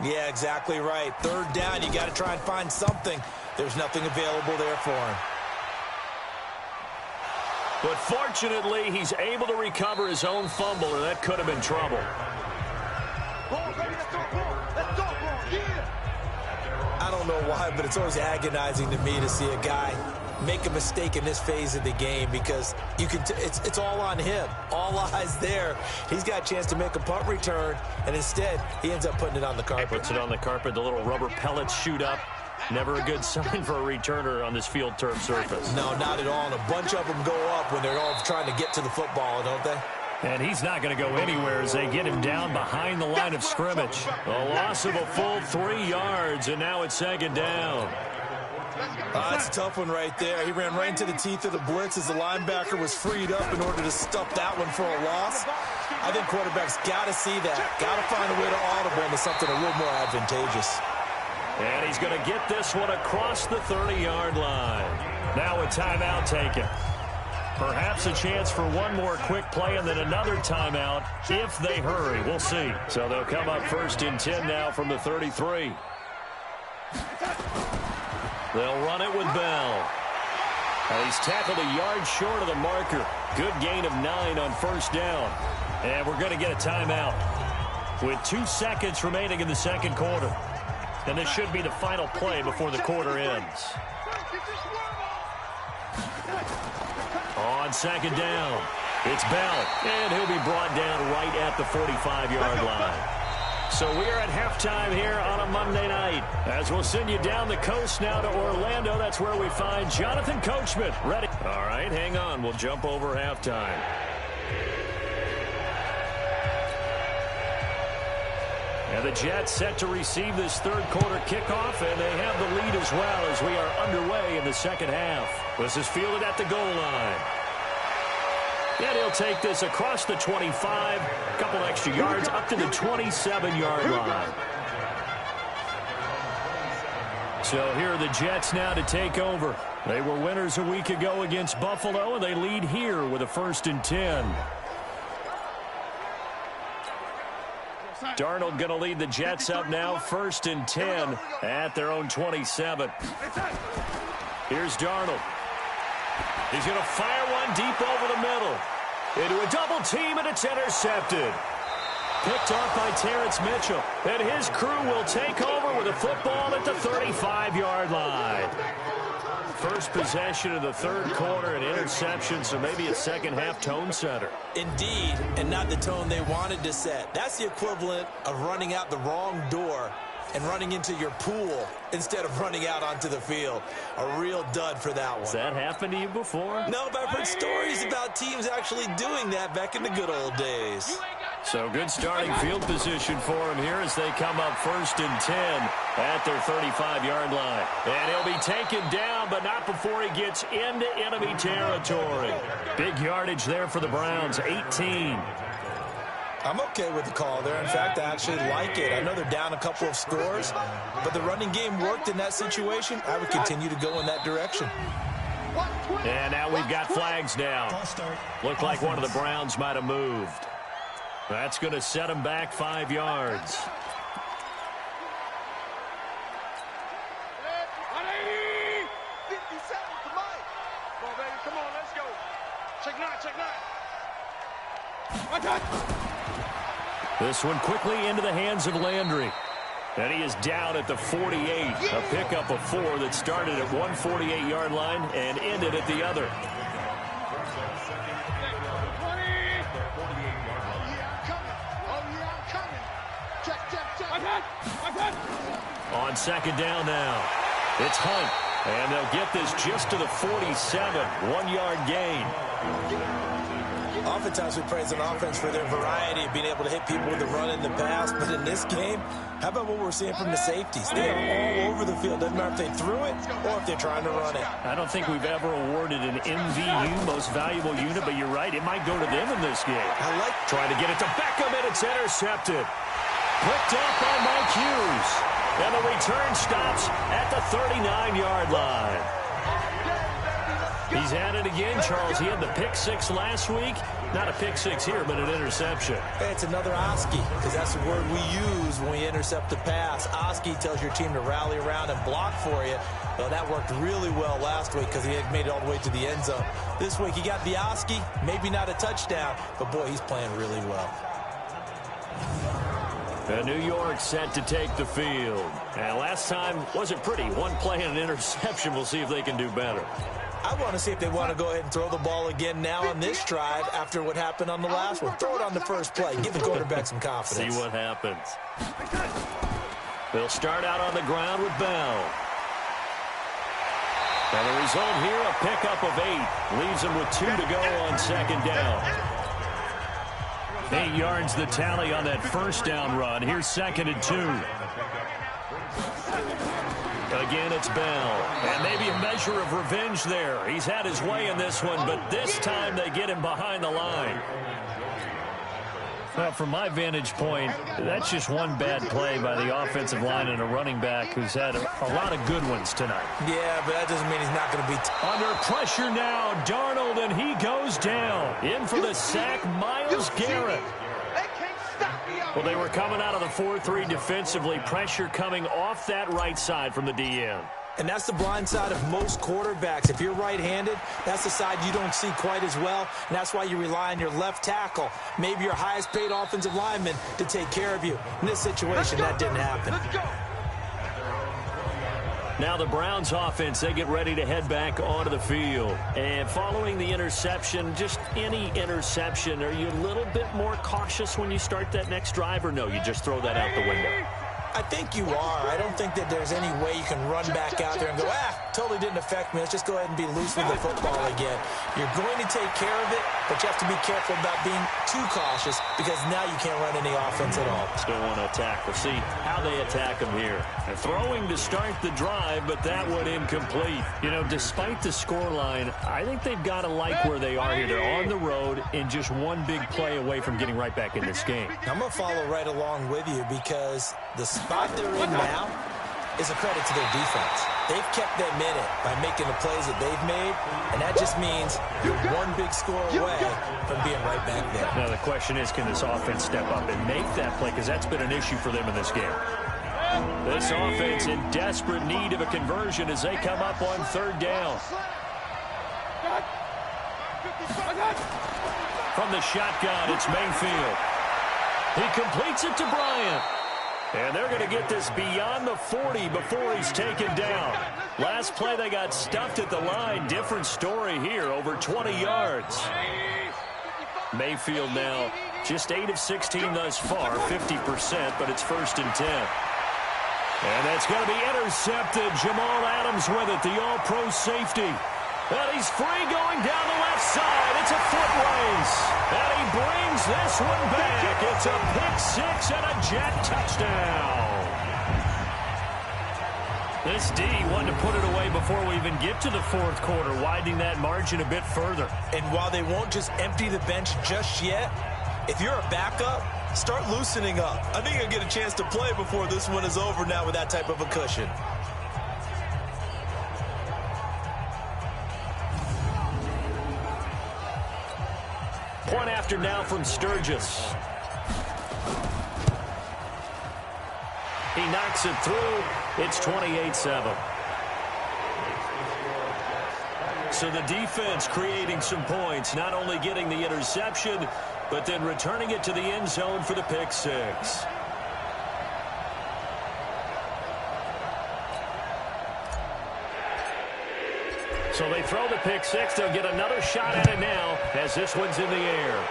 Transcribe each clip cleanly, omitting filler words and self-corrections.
Yeah, exactly right. Third down, you got to try and find something. There's nothing available there for him. But fortunately, he's able to recover his own fumble, or that could have been trouble. I don't know why, but it's always agonizing to me to see a guy make a mistake in this phase of the game, because you can it's all on him. All eyes there. He's got a chance to make a punt return, and instead he ends up putting it on the carpet. Puts it on the carpet. The little rubber pellets shoot up. Never a good sign for a returner on this field turf surface. No, not at all. And a bunch of them go up when they're all trying to get to the football, don't they? And he's not going to go anywhere as they get him down behind the line of scrimmage. A loss of a full 3 yards, and now it's second down. That's a tough one right there. He ran right into the teeth of the blitz as the linebacker was freed up in order to stuff that one for a loss. I think quarterbacks got to see that. Got to find a way to audible into something a little more advantageous. And he's going to get this one across the 30-yard line. Now a timeout taken. Perhaps a chance for one more quick play and then another timeout if they hurry. We'll see. So they'll come up 1st and 10 now from the 33. They'll run it with Bell. He's tackled a yard short of the marker. Good gain of 9 on 1st down. And we're going to get a timeout with 2 seconds remaining in the second quarter. And this should be the final play before the quarter ends. On 2nd down, it's Bell, and he'll be brought down right at the 45-yard line. So we are at halftime here on a Monday night. As we'll send you down the coast now to Orlando, that's where we find Jonathan Coachman ready. All right, hang on. We'll jump over halftime. And the Jets set to receive this third quarter kickoff, and they have the lead as well as we are underway in the second half. This is fielded at the goal line. And he'll take this across the 25, a couple extra yards up to the 27-yard line. So here are the Jets now to take over. They were winners a week ago against Buffalo, and they lead here with a 1st and 10. Darnold going to lead the Jets up now, 1st and 10 at their own 27. Here's Darnold. He's going to fire one deep over the middle. Into a double team, and it's intercepted. Picked off by Terrence Mitchell. And his crew will take over with a football at the 35-yard line. First possession of the third quarter, an interception, so maybe a second-half tone setter. Indeed, and not the tone they wanted to set. That's the equivalent of running out the wrong door and running into your pool instead of running out onto the field. A real dud for that one. Has that happened to you before? No, but I've heard stories about teams actually doing that back in the good old days. So good starting field position for him here as they come up 1st and 10 at their 35-yard line. And he'll be taken down, but not before he gets into enemy territory. Big yardage there for the Browns, 18. I'm okay with the call there. In fact, I actually like it. I know they're down a couple of scores, but the running game worked in that situation. I would continue to go in that direction. And now we've got flags down. Looked like one of the Browns might have moved. That's going to set him back 5 yards. This one quickly into the hands of Landry. And he is down at the 48. A pickup of 4 that started at one 48-yard line and ended at the other. On 2nd down now, it's Hunt, and they'll get this just to the 47, 1-yard gain. Oftentimes we praise an offense for their variety of being able to hit people with the run in the pass, but in this game, how about what we're seeing from the safeties? They are all over the field. Doesn't matter if they threw it or if they're trying to run it. I don't think we've ever awarded an MVU, most valuable unit, but you're right, it might go to them in this game. I like trying to get it to Beckham, and it's intercepted. Picked up by Mike Hughes. And the return stops at the 39-yard line. He's at it again, Charles. He had the pick six last week. Not a pick six here, but an interception. Hey, it's another Oski, because that's the word we use when we intercept a pass. Oski tells your team to rally around and block for you. Well, that worked really well last week because he had made it all the way to the end zone. This week he got the Oski, maybe not a touchdown, but boy, he's playing really well. New York set to take the field. And last time wasn't pretty. One play and an interception. We'll see if they can do better. I want to see if they want to go ahead and throw the ball again now on this drive after what happened on the last one. Throw it on the first play. Give the quarterback some confidence. See what happens. They'll start out on the ground with Bell. And the result here, a pickup of 8. Leaves them with 2 to go on second down. 8 yards the tally on that first down run. Here's 2nd and 2. Again, it's Bell. And maybe a measure of revenge there. He's had his way in this one, but this time they get him behind the line. Well, from my vantage point, that's just one bad play by the offensive line and a running back who's had a lot of good ones tonight. Yeah, but that doesn't mean he's not going to be under pressure now. Darnold, and he goes down. In for the sack, Myles Garrett. Well, they were coming out of the 4-3 defensively. Pressure coming off that right side from the DN. And that's the blind side of most quarterbacks. If you're right-handed, that's the side you don't see quite as well. And that's why you rely on your left tackle, maybe your highest-paid offensive lineman, to take care of you. In this situation, that didn't happen. Now the Browns offense, they get ready to head back onto the field. And following the interception, just any interception, are you a little bit more cautious when you start that next drive, or no, you just throw that out the window? I think you are. I don't think that there's any way you can run back out there and go, totally didn't affect me. Let's just go ahead and be loose with the football again. You're going to take care of it, but you have to be careful about being too cautious because now you can't run any offense at all. Still want to attack. We'll see how they attack them here. And throwing to start the drive, but that one incomplete. You know, despite the scoreline, I think they've got to like where they are here. They're on the road and just one big play away from getting right back in this game. I'm going to follow right along with you because the spot they're in now is a credit to their defense. They've kept them in it by making the plays that they've made, and that just means you're one big score away from being right back there. Now the question is, can this offense step up and make that play? Because that's been an issue for them in this game. This offense in desperate need of a conversion as they come up on 3rd down. From the shotgun, it's Mayfield. He completes it to Bryant. And they're going to get this beyond the 40 before he's taken down. Last play, they got stuffed at the line. Different story here, over 20 yards. Mayfield now just 8 of 16 thus far, 50%, but it's 1st and 10. And that's going to be intercepted. Jamal Adams with it, the all-pro safety. And he's free going down the left side. It's a foot race. And he brings this one back. It's a pick 6 and a Jet touchdown. This D wanted to put it away before we even get to the 4th quarter, widening that margin a bit further. And while they won't just empty the bench just yet, if you're a backup, start loosening up. I think you'll get a chance to play before this one is over now with that type of a cushion. Point after now from Sturgis. He knocks it through. It's 28-7. So the defense creating some points, not only getting the interception, but then returning it to the end zone for the pick 6. So they throw the pick 6. They'll get another shot at it now as this one's in the air.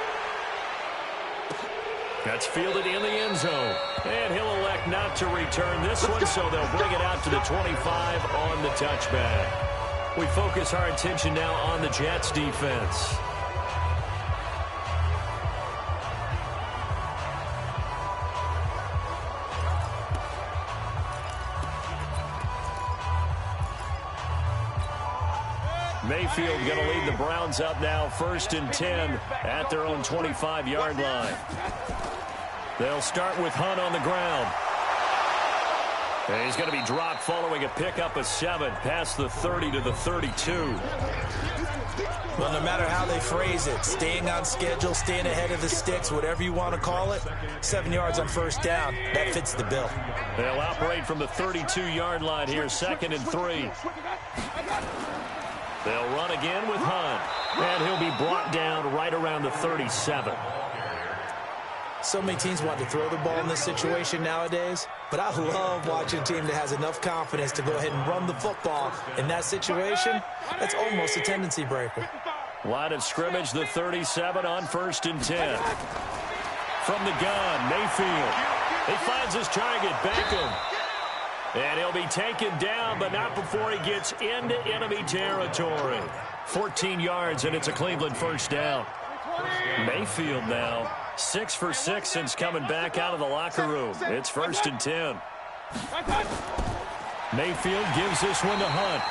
That's fielded in the end zone. And he'll elect not to return this one, so they'll bring it out to the 25 on the touchback. We focus our attention now on the Jets defense. Mayfield going to lead the Browns up now, 1st and 10 at their own 25-yard line. They'll start with Hunt on the ground. And he's going to be dropped following a pickup of 7 past the 30 to the 32. Well, no matter how they phrase it, staying on schedule, staying ahead of the sticks, whatever you want to call it, 7 yards on first down, that fits the bill. They'll operate from the 32-yard line here, 2nd and 3. They'll run again with Hunt, and he'll be brought down right around the 37. So many teams want to throw the ball in this situation nowadays, but I love watching a team that has enough confidence to go ahead and run the football. In that situation, that's almost a tendency breaker. Line of scrimmage, the 37 on 1st and 10. From the gun, Mayfield. He finds his target, Beckham. And he'll be taken down, but not before he gets into enemy territory. 14 yards, and it's a Cleveland first down. Mayfield now, 6 for 6 since coming back out of the locker room. It's 1st and 10. Mayfield gives this one to Hunt.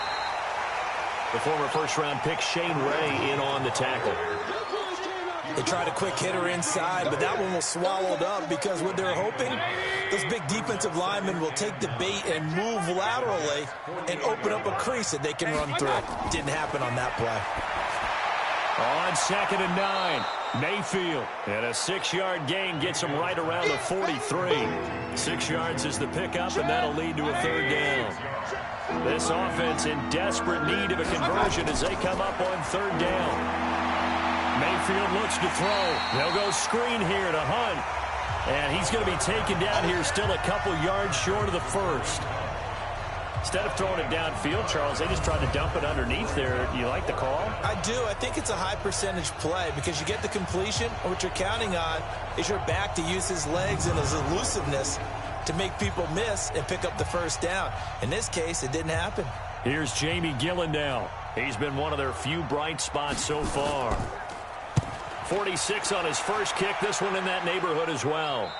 The former first-round pick Shane Ray in on the tackle. They tried a quick hitter inside, but that one was swallowed up because what they're hoping, those big defensive linemen will take the bait and move laterally and open up a crease that they can run through. Didn't happen on that play. On 2nd and 9, Mayfield. And a 6-yard gain gets him right around the 43. 6 yards is the pickup, and that'll lead to a 3rd down. This offense in desperate need of a conversion as they come up on 3rd down. Mayfield looks to throw. They'll go screen here to Hunt. And he's going to be taken down here still a couple yards short of the first. Instead of throwing it downfield, Charles, they just tried to dump it underneath there. You like the call? I do. I think it's a high percentage play because you get the completion, and what you're counting on is your back to use his legs and his elusiveness to make people miss and pick up the first down. In this case, it didn't happen. Here's Jamie Gillen now. He's been one of their few bright spots so far. 46 on his first kick. This one in that neighborhood as well.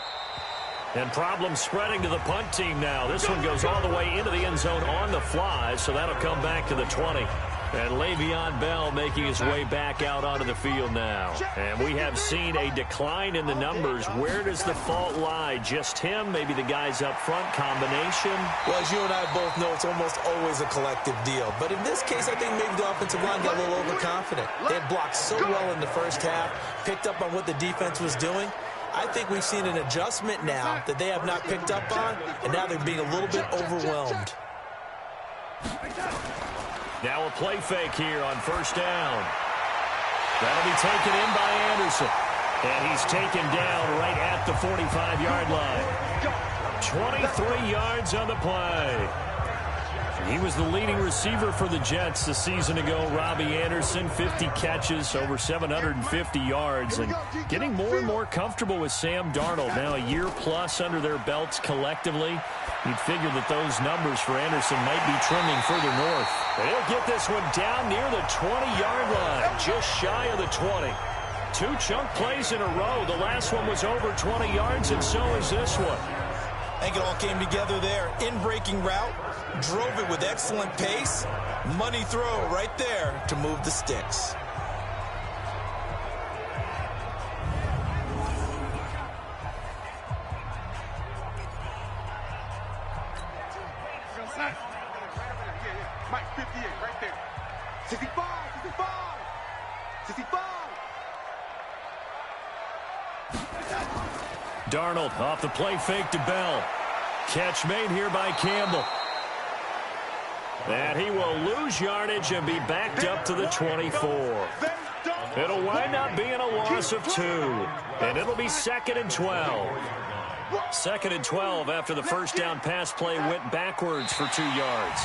And problems spreading to the punt team now. This one goes all the way into the end zone on the fly, so that'll come back to the 20. And Le'Veon Bell making his way back out onto the field now. And we have seen a decline in the numbers. Where does the fault lie? Just him? Maybe the guys up front? Combination? Well, as you and I both know, it's almost always a collective deal. But in this case, I think maybe the offensive line got a little overconfident. They had blocked so well in the first half, picked up on what the defense was doing. I think we've seen an adjustment now that they have not picked up on, and now they're being a little bit overwhelmed. Now a play fake here on first down. That'll be taken in by Anderson. And he's taken down right at the 45-yard line. 23 yards on the play. He was the leading receiver for the Jets a season ago. Robbie Anderson, 50 catches, over 750 yards, and getting more and more comfortable with Sam Darnold. Now a year plus under their belts collectively. You'd figure that those numbers for Anderson might be trending further north. They'll get this one down near the 20-yard line, just shy of the 20. 2 chunk plays in a row. The last one was over 20 yards, and so is this one. I think it all came together there. In-breaking route, drove it with excellent pace. Money throw right there to move the sticks. Mike, 58, right there. 65, 65, 65. Darnold off the play fake to Bell. Catch made here by Campbell. And he will lose yardage and be backed up to the 24. It'll wind up being a loss of 2. And it'll be 2nd and 12. 2nd and 12 after the first down pass play went backwards for 2 yards.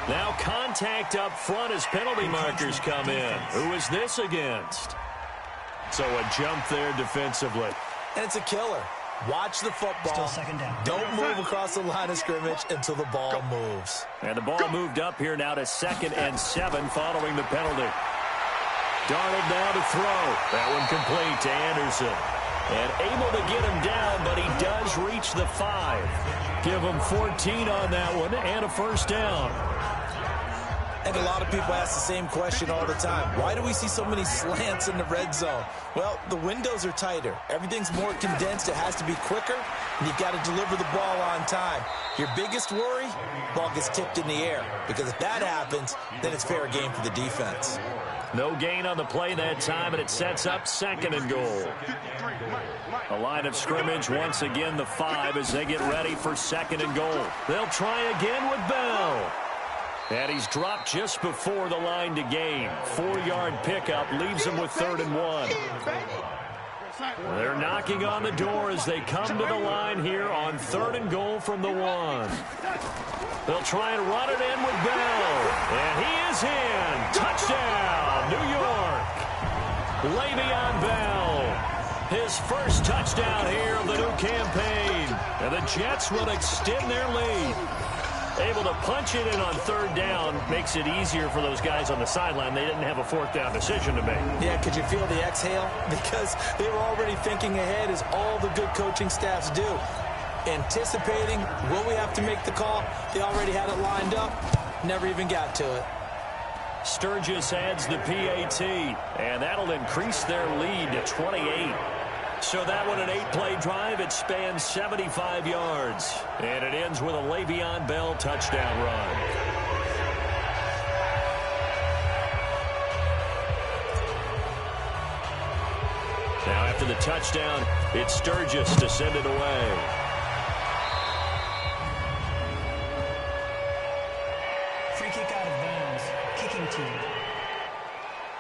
Now contact up front as penalty markers come in. Who is this against? So a jump there defensively. And it's a killer. Watch the football. Still 2nd down. Don't move across the line of scrimmage until the ball moves. And the ball moved up here now to 2nd and 7 following the penalty. Darnold now to throw. That one complete to Anderson. And able to get him down, but he does reach the 5. Give him 14 on that one and a first down. And a lot of people ask the same question all the time. Why do we see so many slants in the red zone? Well, the windows are tighter. Everything's more condensed. It has to be quicker. and you've got to deliver the ball on time. Your biggest worry, ball gets tipped in the air, because if that happens, then it's fair game for the defense. No gain on the play that time, and it sets up 2nd and goal. A line of scrimmage, once again the 5 as they get ready for 2nd and goal. They'll try again with Bell. And he's dropped just before the line to gain. 4-yard pickup leaves him with 3rd and 1. They're knocking on the door as they come to the line here on 3rd and goal from the 1. They'll try and run it in with Bell. And he is in. Touchdown, New York. Le'Veon Bell. His first touchdown here of the new campaign. And the Jets will extend their lead. Able to punch it in on 3rd down makes it easier for those guys on the sideline. They didn't have a 4th down decision to make. Yeah, could you feel the exhale? Because they were already thinking ahead, as all the good coaching staffs do. Anticipating, will we have to make the call? They already had it lined up. Never even got to it. Sturgis adds the PAT, and that'll increase their lead to 28. So that one, an 8-play drive. It spans 75 yards. And it ends with a Le'Veon Bell touchdown run. Now after the touchdown, it's Sturgis to send it away. Free kick out of bounds. Kicking team.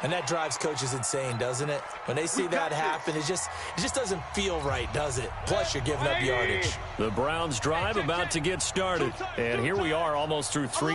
And that drives coaches insane, doesn't it? When they see that happen, it just doesn't feel right, does it? Plus, you're giving up yardage. The Browns drive about to get started. And here we are almost through 3.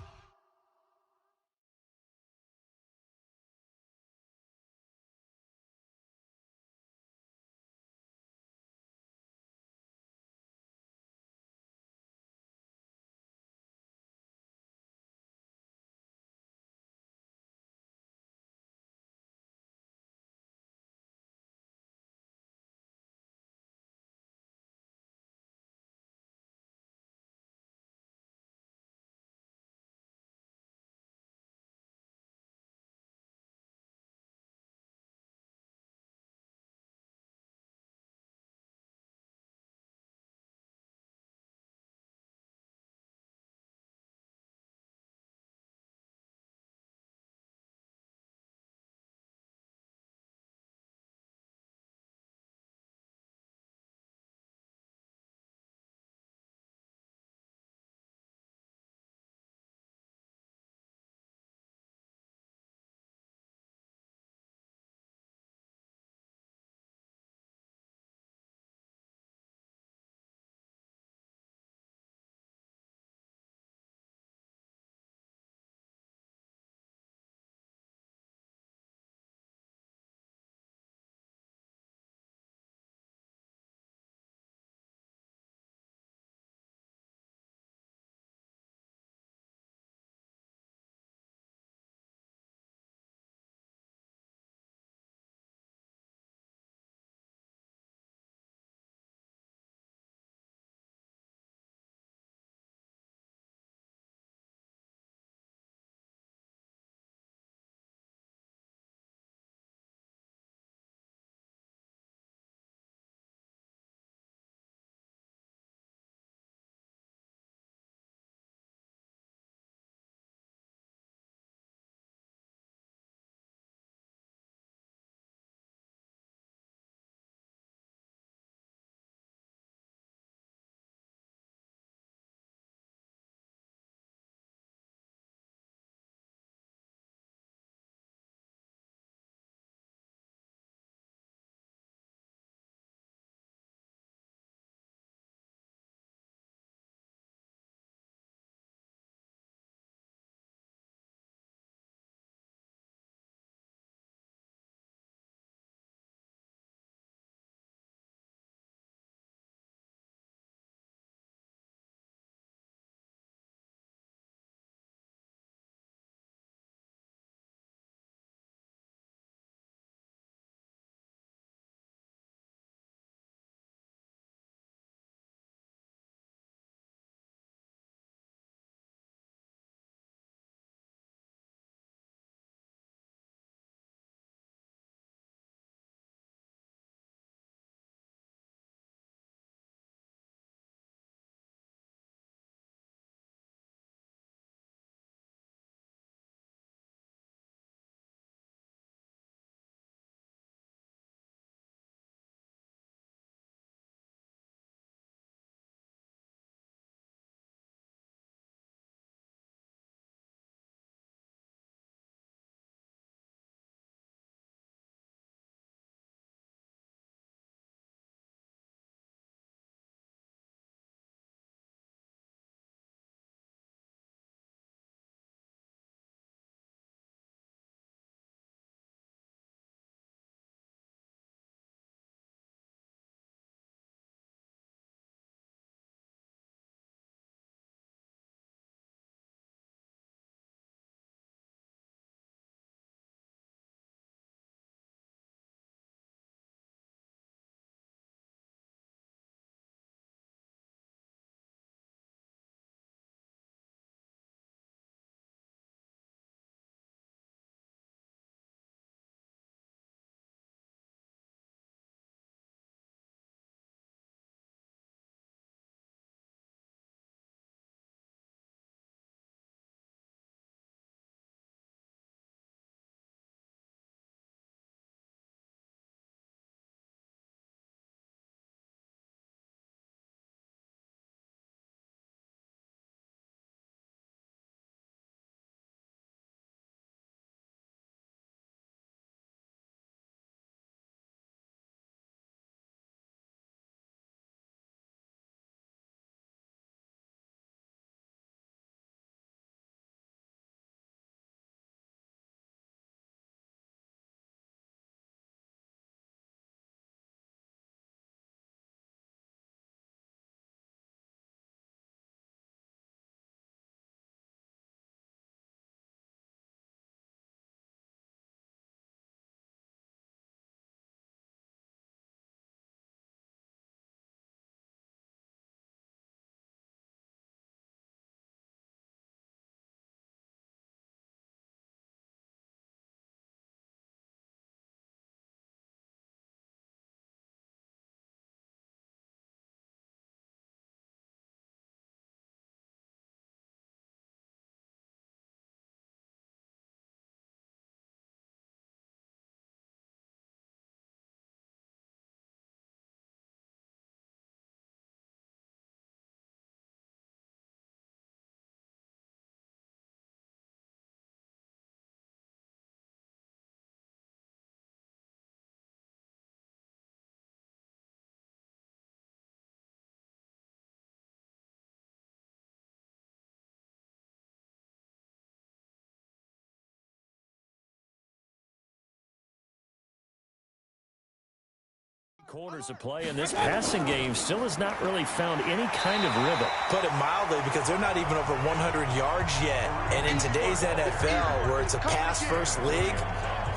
quarters of play, and this passing game still has not really found any kind of rhythm. Put it mildly, because they're not even over 100 yards yet. And in today's NFL, where it's a pass-first league,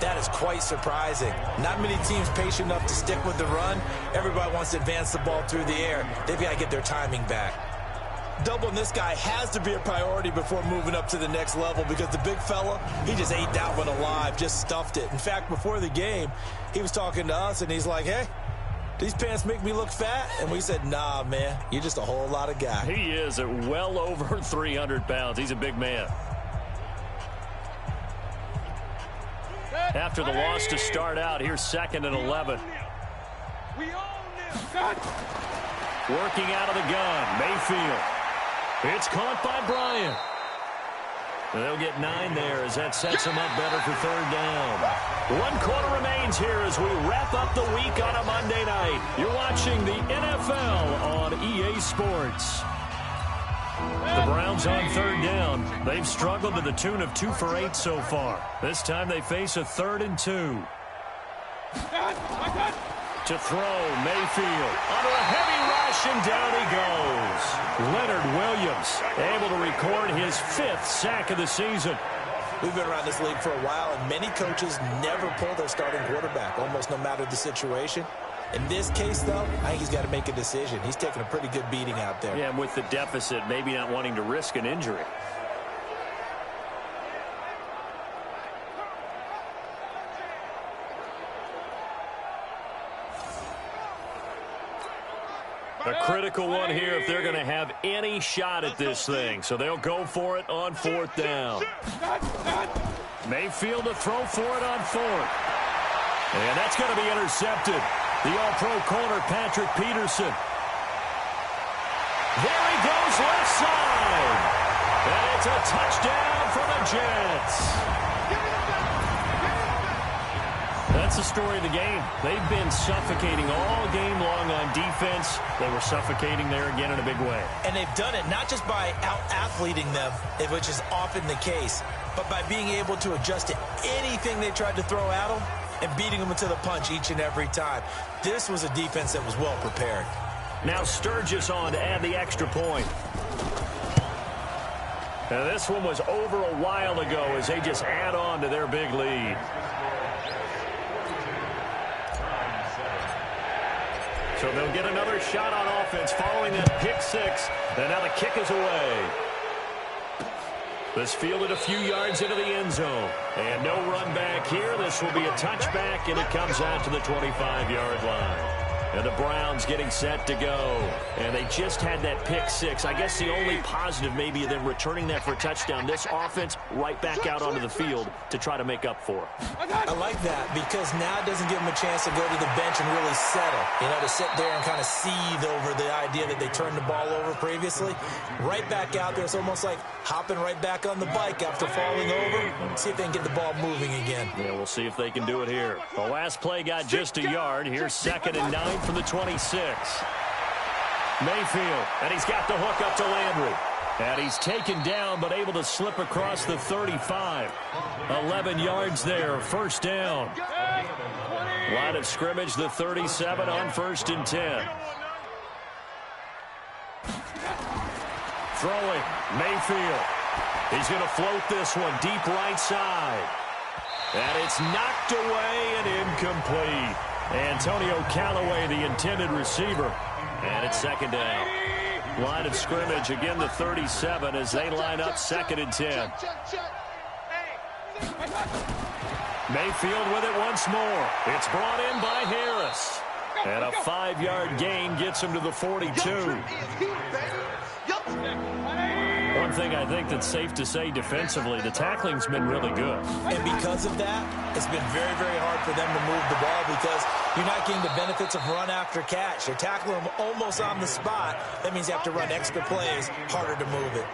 that is quite surprising. Not many teams patient enough to stick with the run. Everybody wants to advance the ball through the air. They've got to get their timing back. Doubling this guy has to be a priority before moving up to the next level, because the big fella, he just ate that one alive, just stuffed it. In fact, before the game, he was talking to us, and he's like, hey, these pants make me look fat? And we said, nah, man, you're just a whole lot of guy. He is at well over 300 pounds. He's a big man. After the loss to start out, here's 2nd and 11. Working out of the gun, Mayfield. It's caught by Bryant. They'll get 9 there as that sets them up better for 3rd down. 1 quarter remains here as we wrap up the week on a Monday night. You're watching the NFL on EA Sports. The Browns on 3rd down. They've struggled to the tune of 2 for 8 so far. This time they face a 3rd and 2. To throw, Mayfield under a heavy rush, and down he goes. Leonard Williams able to record his 5th sack of the season. We've been around this league for a while, and many coaches never pull their starting quarterback, almost no matter the situation. In this case, though, I think he's got to make a decision. He's taking a pretty good beating out there. Yeah, and with the deficit, maybe not wanting to risk an injury. A critical one here if they're going to have any shot at this thing. So they'll go for it on 4th down. Mayfield to throw for it on 4th. And that's going to be intercepted. The all-pro corner, Patrick Peterson. There he goes, left side. And it's a touchdown for the Jets. That's the story of the game. They've been suffocating all game long on defense. They were suffocating there again in a big way. And they've done it not just by out-athleting them, which is often the case, but by being able to adjust to anything they tried to throw at them and beating them to the punch each and every time. This was a defense that was well prepared. Now Sturgis on to add the extra point. Now this one was over a while ago as they just add on to their big lead. So they'll get another shot on offense following that pick 6. And now the kick is away. This fielded a few yards into the end zone. And no run back here. This will be a touchback, and it comes out to the 25-yard line. And the Browns getting set to go. And they just had that pick 6. I guess the only positive maybe of them returning that for a touchdown. This offense right back out onto the field to try to make up for it. I like that, because now it doesn't give them a chance to go to the bench and really settle. You know, to sit there and kind of seethe over the idea that they turned the ball over previously. Right back out there. It's almost like hopping right back on the bike after falling over. See if they can get the ball moving again. Yeah, we'll see if they can do it here. The last play got just a yard. Here's 2nd and 9 from the 26. Mayfield, and he's got the hook up to Landry. And he's taken down, but able to slip across the 35. 11 yards there, 1st down. Line of scrimmage, the 37 on 1st and 10. Throwing, Mayfield. He's going to float this one deep right side. And it's knocked away and incomplete. Antonio Callaway, the intended receiver. And it's 2nd down. Line of scrimmage, again the 37 as they line up 2nd and 10. Mayfield with it once more. It's brought in by Harris. And a 5-yard gain gets him to the 42. One thing I think that's safe to say defensively, the tackling's been really good. And because of that, it's been very, very hard for them to move the ball, because you're not getting the benefits of run after catch. You're tackling them almost on the spot. That means you have to run extra plays, harder to move it.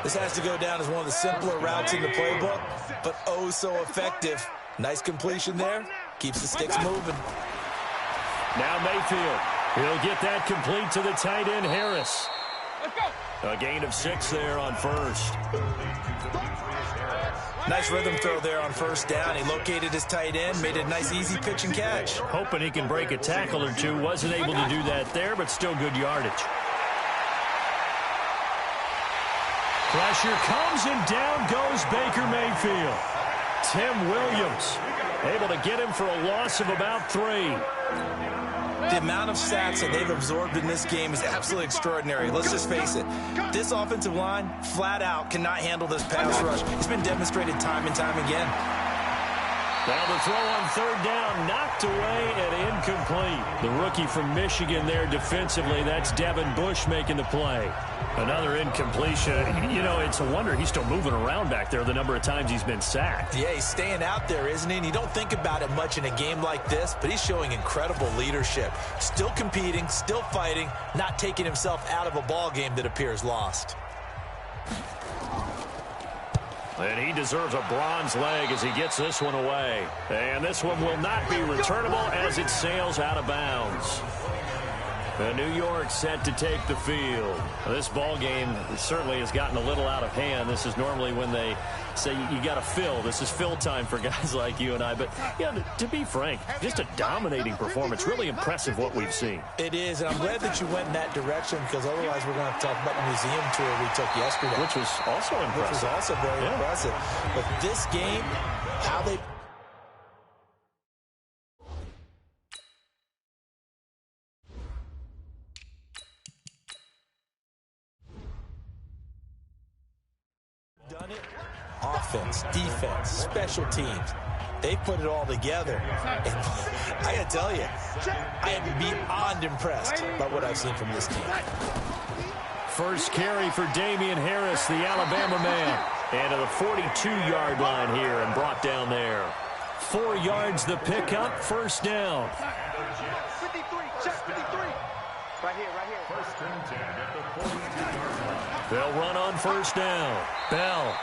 This has to go down as one of the simpler routes in the playbook, but oh so effective. Nice completion there. Keeps the sticks moving. Now Mayfield. He'll get that complete to the tight end, Harris. A gain of 6 there on first. Nice rhythm throw there on first down. He located his tight end, made a nice easy pitch and catch. Hoping he can break a tackle or two. Wasn't able to do that there, but still good yardage. Pressure comes, and down goes Baker Mayfield. Tim Williams able to get him for a loss of about 3. The amount of sacks that they've absorbed in this game is absolutely extraordinary. Let's just face it. This offensive line, flat out, cannot handle this pass rush. It's been demonstrated time and time again. Now the throw on third down, knocked away and incomplete. The rookie from Michigan there defensively, that's Devin Bush making the play. Another incompletion. You know, it's a wonder he's still moving around back there the number of times he's been sacked. Yeah, he's staying out there, isn't he? And you don't think about it much in a game like this, but he's showing incredible leadership. Still competing, still fighting, not taking himself out of a ball game that appears lost. And he deserves a bronze leg as he gets this one away. And this one will not be returnable as it sails out of bounds. New York set to take the field. This ball game certainly has gotten a little out of hand. This is normally when they say you got to fill. This is fill time for guys like you and I. But, yeah, to be frank, just a dominating performance. Really impressive what we've seen. It is, and I'm glad that you went in that direction because otherwise we're going to have to talk about the museum tour we took yesterday. Which was also impressive. Which was also very impressive. But this game, how they... done it. Offense, defense, special teams. They put it all together. And I got to tell you, I am beyond impressed by what I've seen from this team. First carry for Damian Harris, the Alabama man. And to the 42-yard line here and brought down there. 4 yards the pickup, first down. 53, check 53. Right here. First and 10 at the 42-yard line. They'll run on first down. Bell.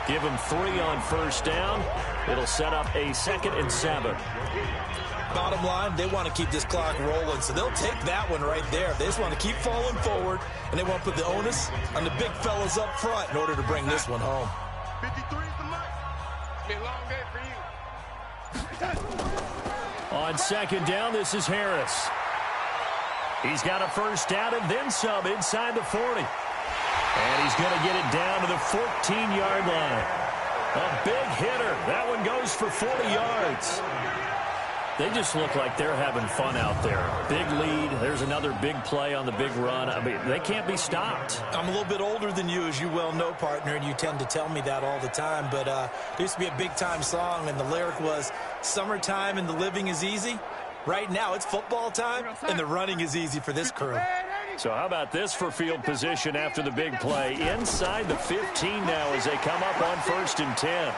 Give him 3 on first down. It'll set up a 2nd and 7. Bottom line, they want to keep this clock rolling, so they'll take that one right there. They just want to keep falling forward, and they want to put the onus on the big fellas up front in order to bring this one home. 53 is the mark. It's been a long day for you. On second down, this is Harris. He's got a first down and then some inside the 40. And he's going to get it down to the 14-yard line. A big hitter. That one goes for 40 yards. They just look like they're having fun out there. Big lead. There's another big play on the big run. I mean, they can't be stopped. I'm a little bit older than you, as you well know, partner, and you tend to tell me that all the time. But there used to be a big-time song, and the lyric was, "Summertime and the living is easy." Right now, it's football time, and the running is easy for this crew. So how about this for field position after the big play? Inside the 15 now as they come up on 1st and 10.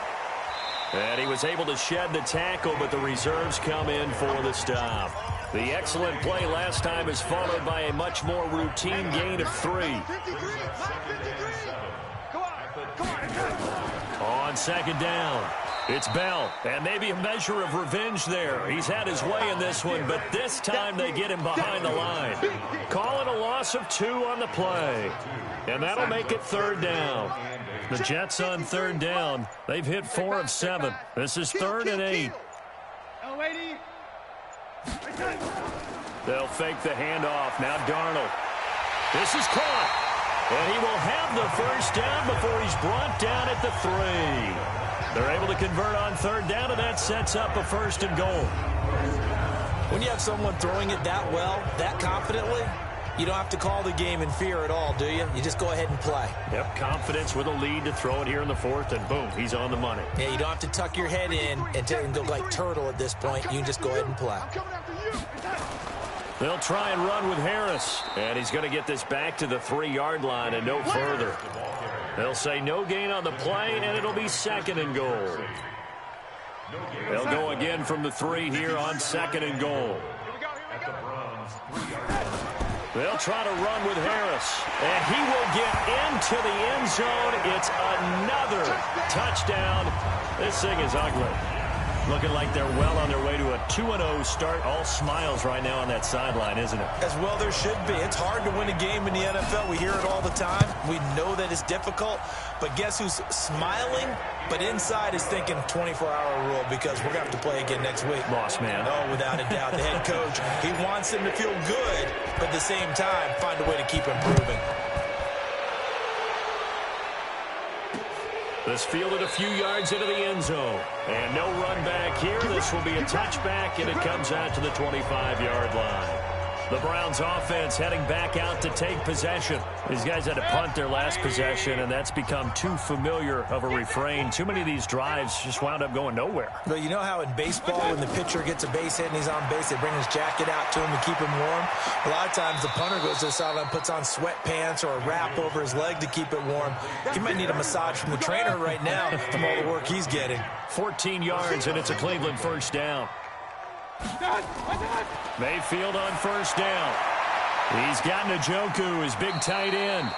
And he was able to shed the tackle, but the reserves come in for the stop. The excellent play last time is followed by a much more routine gain of 3. On second down, it's Bell, and maybe a measure of revenge there. He's had his way in this one, but this time they get him behind the line. Call it a loss of 2 on the play, and that'll make it 3rd down. The Jets on 3rd down. They've hit 4 of 7. This is 3rd and 8. They'll fake the handoff. Now Darnold. This is caught. And he will have the first down before he's brought down at the 3. They're able to convert on 3rd down, and that sets up a 1st and goal. When you have someone throwing it that well, that confidently, you don't have to call the game in fear at all, do you? You just go ahead and play. Yep, confidence with a lead to throw it here in the 4th, and boom, he's on the money. Yeah, you don't have to tuck your head in and go like turtle at this point. You can just go ahead and play. They'll try and run with Harris, and he's going to get this back to the 3-yard line and no further. They'll say no gain on the play, and it'll be 2nd and goal. They'll go again from the 3 here on 2nd and goal. They'll try to run with Harris, and he will get into the end zone. It's another touchdown. This thing is ugly. Looking like they're well on their way to a 2-0 start. All smiles right now on that sideline, isn't it? As well there should be. It's hard to win a game in the NFL. We hear it all the time. We know that it's difficult. But guess who's smiling? But inside is thinking 24-hour rule because we're going to have to play again next week. Boss man. Oh, without a doubt. The head coach, he wants them to feel good, but at the same time, find a way to keep improving. This fielded a few yards into the end zone. And no run back here. This will be a touchback, and it comes out to the 25-yard line. The Browns offense heading back out to take possession. These guys had to punt their last possession, and that's become too familiar of a refrain. Too many of these drives just wound up going nowhere. But you know how in baseball, when the pitcher gets a base hit and he's on base, they bring his jacket out to him to keep him warm? A lot of times the punter goes to the sideline, puts on sweatpants or a wrap over his leg to keep it warm. He might need a massage from the trainer right now from all the work he's getting. 14 yards, and it's a Cleveland first down. Mayfield on first down. He's got Njoku, his big tight end.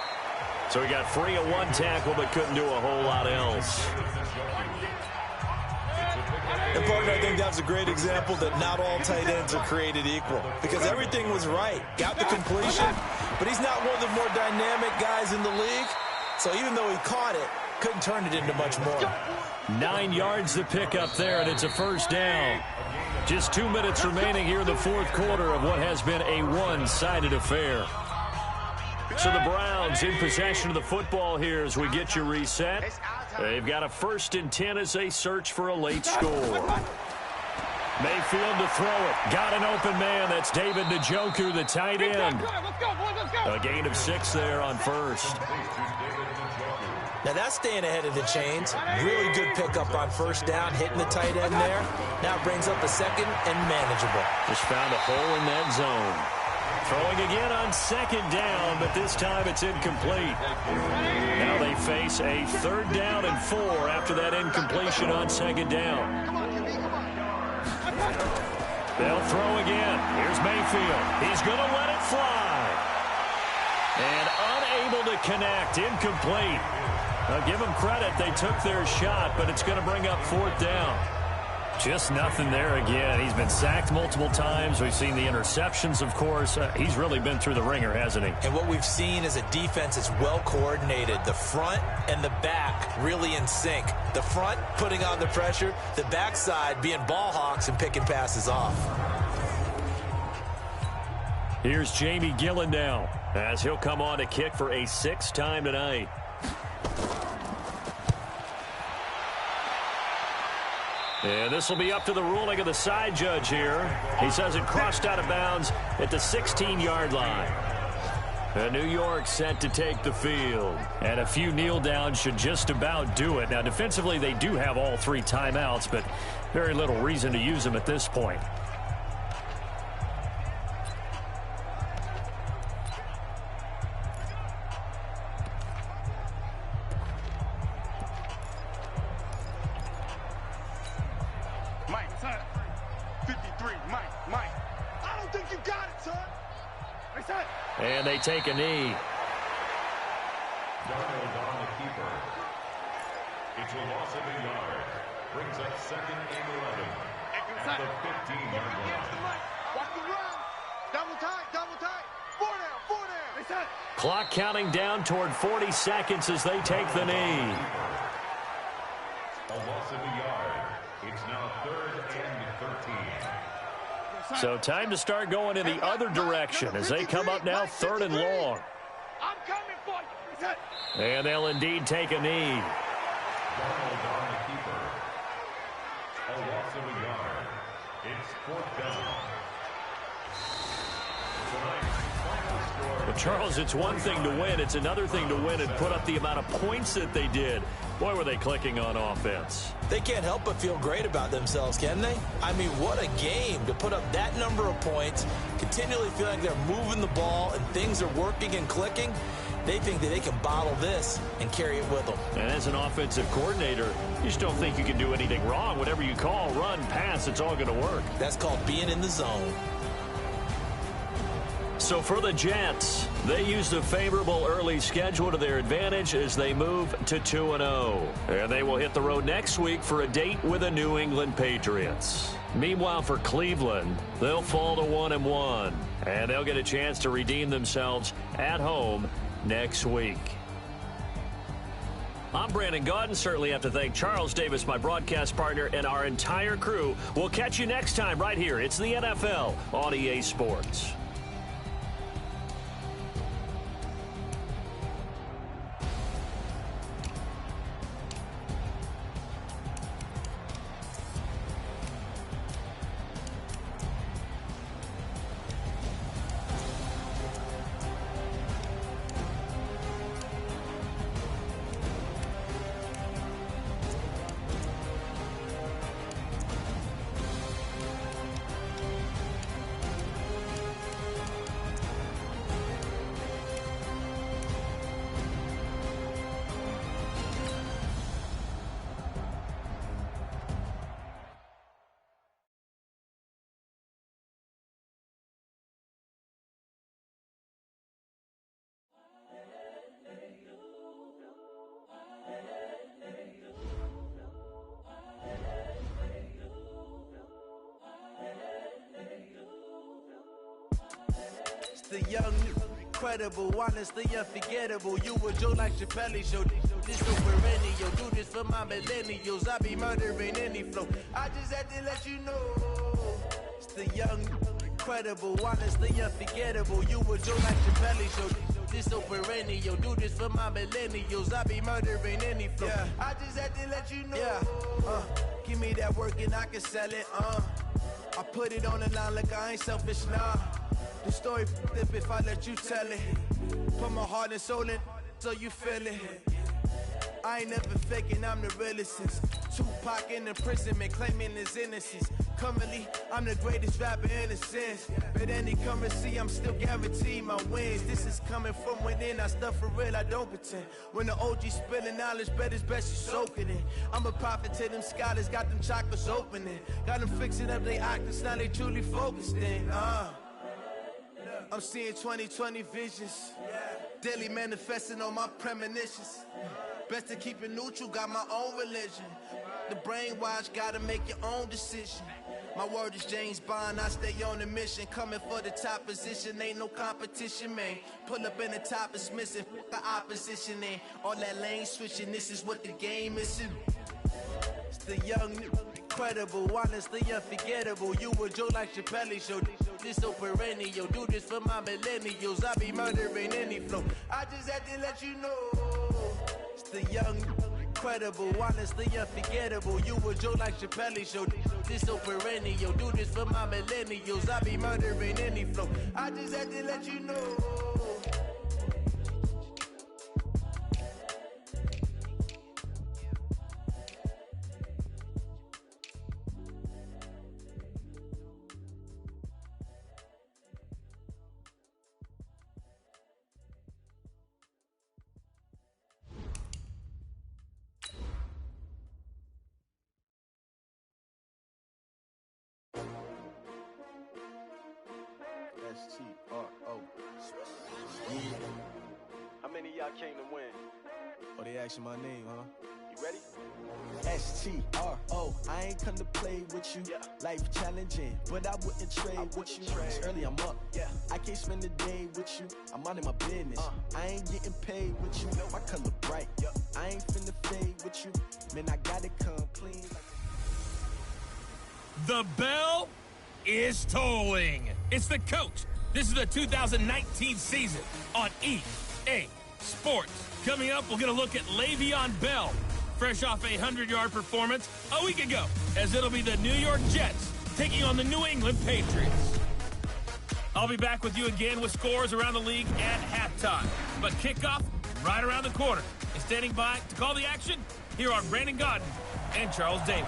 So he got free of one tackle but couldn't do a whole lot else. And partner, I think that's a great example that not all tight ends are created equal because everything was right. Got the completion, but he's not one of the more dynamic guys in the league. So even though he caught it, couldn't turn it into much more. 9 yards to pick up there, and it's a first down. Just 2 minutes remaining here in the fourth quarter of what has been a one-sided affair. So the Browns in possession of the football here as we get you reset. They've got a 1st and 10 as they search for a late score. Mayfield to throw it. Got an open man. That's David Njoku, the tight end. A gain of 6 there on first. Now that's staying ahead of the chains. Really good pickup on first down, hitting the tight end there. Now brings up a second and manageable. Just found a hole in that zone. Throwing again on second down, but this time it's incomplete. Now they face a 3rd down and 4 after that incompletion on second down. They'll throw again. Here's Mayfield. He's going to let it fly. And unable to connect. Incomplete. Now give them credit. They took their shot, but it's going to bring up 4th down. Just nothing there again. He's been sacked multiple times. We've seen the interceptions, of course. He's really been through the ringer, hasn't he? And what we've seen is a defense that's well coordinated. The front and the back really in sync. The front putting on the pressure. The backside being ball hawks and picking passes off. Here's Jamie Gillen now as he'll come on to kick for a 6th time tonight. And this will be up to the ruling of the side judge here. He says it crossed out of bounds at the 16-yard line. And New York set to take the field. And a few kneel downs should just about do it. Now, defensively, they do have all 3 timeouts, but very little reason to use them at this point. And they take a knee. Darnold on the keeper. It's a loss of a yard. Brings up 2nd and 11 at the 15-yard line. Watch the run. Double tight. 4 down. Clock counting down toward 40 seconds as they take the knee. A loss of a yard. It's now 3rd and 13. So time to start going in the other direction as they come up now 3rd and long. I'm coming for you. And they'll indeed take a knee. Darnold on the keeper. A loss of a yard. It's 4th down. Well, Charles, it's one thing to win. It's another thing to win and put up the amount of points that they did. Boy, were they clicking on offense. They can't help but feel great about themselves, can they? I mean, what a game to put up that number of points, continually feel like they're moving the ball and things are working and clicking. They think that they can bottle this and carry it with them. And as an offensive coordinator, you just don't think you can do anything wrong. Whatever you call, run, pass, it's all going to work. That's called being in the zone. So for the Jets, they used a favorable early schedule to their advantage as they move to 2-0. And they will hit the road next week for a date with the New England Patriots. Meanwhile, for Cleveland, they'll fall to 1-1. And they'll get a chance to redeem themselves at home next week. I'm Brandon Gaudin. Certainly have to thank Charles Davis, my broadcast partner, and our entire crew. We'll catch you next time right here. It's the NFL on EA Sports. The young, incredible, honestly unforgettable. You were Joe like Chappelle show. This so perennial. Do this for my millennials. I be murdering any flow. I just had to let you know. It's the young, incredible, honestly unforgettable. You were Joe like Chappelle show. This so perennial. Do this for my millennials. I be murdering any flow. Yeah. I just had to let you know. Yeah. Give me that work and I can sell it. I put it on the line like I ain't selfish, nah. The story flip if I let you tell it. Put my heart and soul in so you feel it. I ain't never faking, I'm the realest since Tupac in imprisonment, claiming his innocence. Currently, I'm the greatest rapper in a sense. But any currency, I'm still guaranteed my wins. This is coming from within, I stuff for real, I don't pretend. When the OG spilling knowledge, bet it's best you soak it in. I'm a prophet to them scholars, got them chakras opening. Got them fixing up they actors, now they truly focused in. I'm seeing 2020 visions. Daily manifesting on my premonitions. Best to keep it neutral, got my own religion. The brainwash, gotta make your own decision. My word is James Bond, I stay on the mission. Coming for the top position, ain't no competition, man. Pull up in the top, it's missing, the opposition ain't. All that lane switching, this is what the game is. It's the young, incredible, honestly unforgettable. You were Joe like Chappelle show. This so perennial. Do this for my millennials. I be murdering any flow. I just had to let you know. It's the young, incredible, honestly unforgettable. You were Joe like Chappelle show. This so perennial. Do this for my millennials. I be murdering any flow. I just had to let you know. S-T-R-O. How many of y'all came to win? Oh, they asking my name, huh? You ready? S-T-R-O. I ain't come to play with you. Yeah. Life challenging, but I wouldn't trade with you. It's early, I'm up. Yeah. I can't spend the day with you. I'm minding my business. I ain't getting paid with you. My color bright. Yeah. I ain't finna fade with you. Man, I gotta come clean. The bell is tolling. It's the coach. This is the 2019 season on EA Sports. Coming up, we'll get a look at Le'Veon Bell, fresh off a 100-yard performance a week ago, as it'll be the New York Jets taking on the New England Patriots. I'll be back with you again with scores around the league at halftime. But kickoff right around the corner. And standing by to call the action, here are Brandon Gaudin and Charles Davis.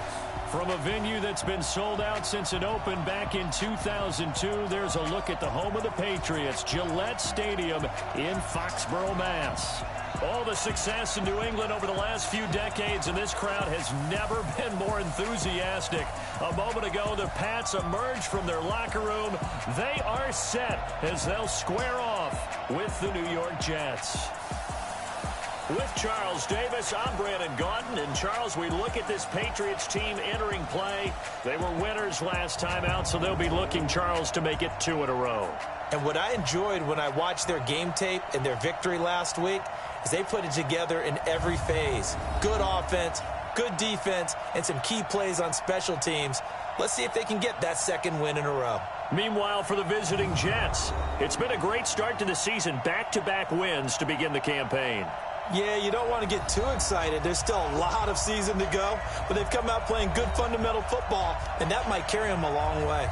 From a venue that's been sold out since it opened back in 2002, there's a look at the home of the Patriots, Gillette Stadium in Foxborough, Mass. All the success in New England over the last few decades, and this crowd has never been more enthusiastic. A moment ago, the Pats emerged from their locker room. They are set as they'll square off with the New York Jets. With Charles Davis, I'm Brandon Gaudin. And, Charles, we look at this Patriots team entering play. They were winners last time out, so they'll be looking, Charles, to make it 2 in a row. And what I enjoyed when I watched their game tape and their victory last week is they put it together in every phase. Good offense, good defense, and some key plays on special teams. Let's see if they can get that second win in a row. Meanwhile, for the visiting Jets, it's been a great start to the season. Back-to-back wins to begin the campaign. Yeah, you don't want to get too excited. There's still a lot of season to go, but they've come out playing good fundamental football, and that might carry them a long way.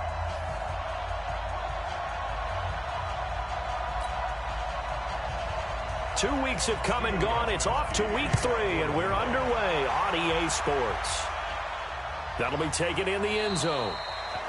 Two weeks have come and gone. It's off to week 3, and we're underway on EA Sports. That'll be taken in the end zone.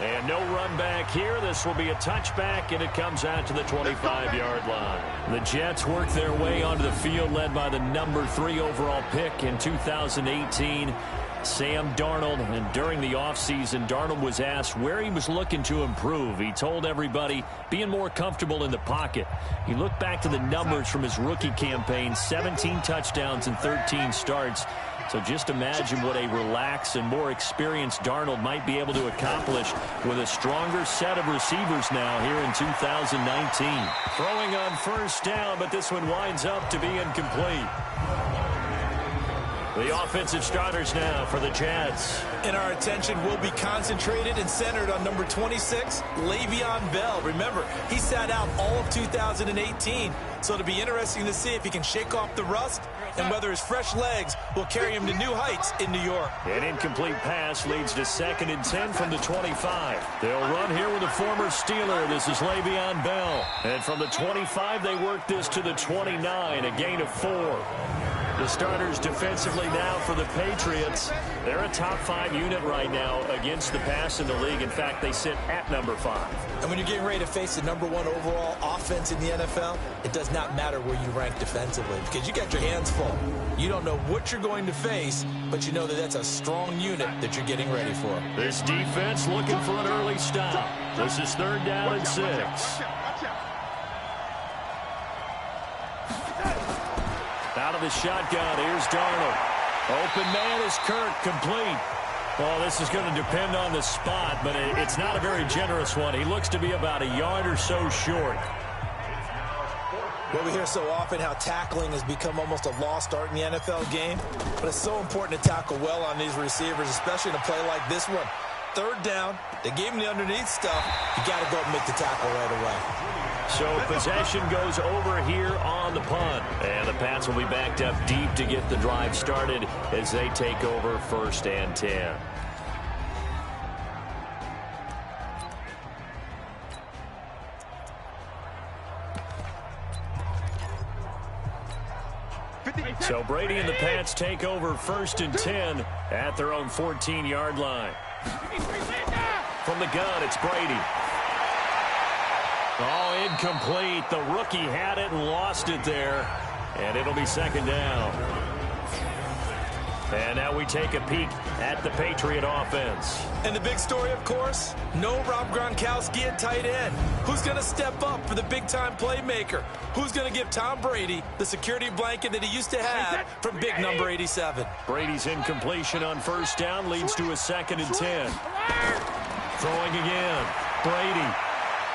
And no run back here. This will be a touchback, and it comes out to the 25-yard line. The Jets work their way onto the field, led by the number 3 overall pick in 2018, Sam Darnold. And during the offseason, Darnold was asked where he was looking to improve. He told everybody being more comfortable in the pocket. He looked back to the numbers from his rookie campaign, 17 touchdowns and 13 starts. So just imagine what a relaxed and more experienced Darnold might be able to accomplish with a stronger set of receivers now here in 2019. Throwing on first down, but this one winds up to be incomplete. The offensive starters now for the Jets. And our attention will be concentrated and centered on number 26, Le'Veon Bell. Remember, he sat out all of 2018, so it'll be interesting to see if he can shake off the rust and whether his fresh legs will carry him to new heights in New York. An incomplete pass leads to 2nd and 10 from the 25. They'll run here with a former Steeler. This is Le'Veon Bell. And from the 25, they work this to the 29, a gain of 4. The starters defensively now for the Patriots. They're a top 5 unit right now against the pass in the league. In fact, they sit at number 5. And when you're getting ready to face the number 1 overall offense in the NFL, it does not matter where you rank defensively because you got your hands full. You don't know what you're going to face, but you know that that's a strong unit that you're getting ready for. This defense looking for an early stop. This is 3rd down and 6. Out of the shotgun, here's Darnold. Open man is Kirk, complete. Well, this is going to depend on the spot, but it's not a very generous one. He looks to be about a yard or so short. Well, we hear so often how tackling has become almost a lost art in the NFL game, but it's so important to tackle well on these receivers, especially in a play like this one. 3rd down, they gave him the underneath stuff. You got to go and make the tackle right away. So possession goes over here on the punt. And the Pats will be backed up deep to get the drive started as they take over 1st and 10. So Brady and the Pats take over 1st and 10 at their own 14-yard line. From the gun, it's Brady. Oh, incomplete. The rookie had it and lost it there. And it'll be 2nd down. And now we take a peek at the Patriot offense. And the big story, of course, no Rob Gronkowski at tight end. Who's going to step up for the big-time playmaker? Who's going to give Tom Brady the security blanket that he used to have from big number 87? Brady's incompletion on 1st down leads to a 2nd and 10. Throwing again. Brady.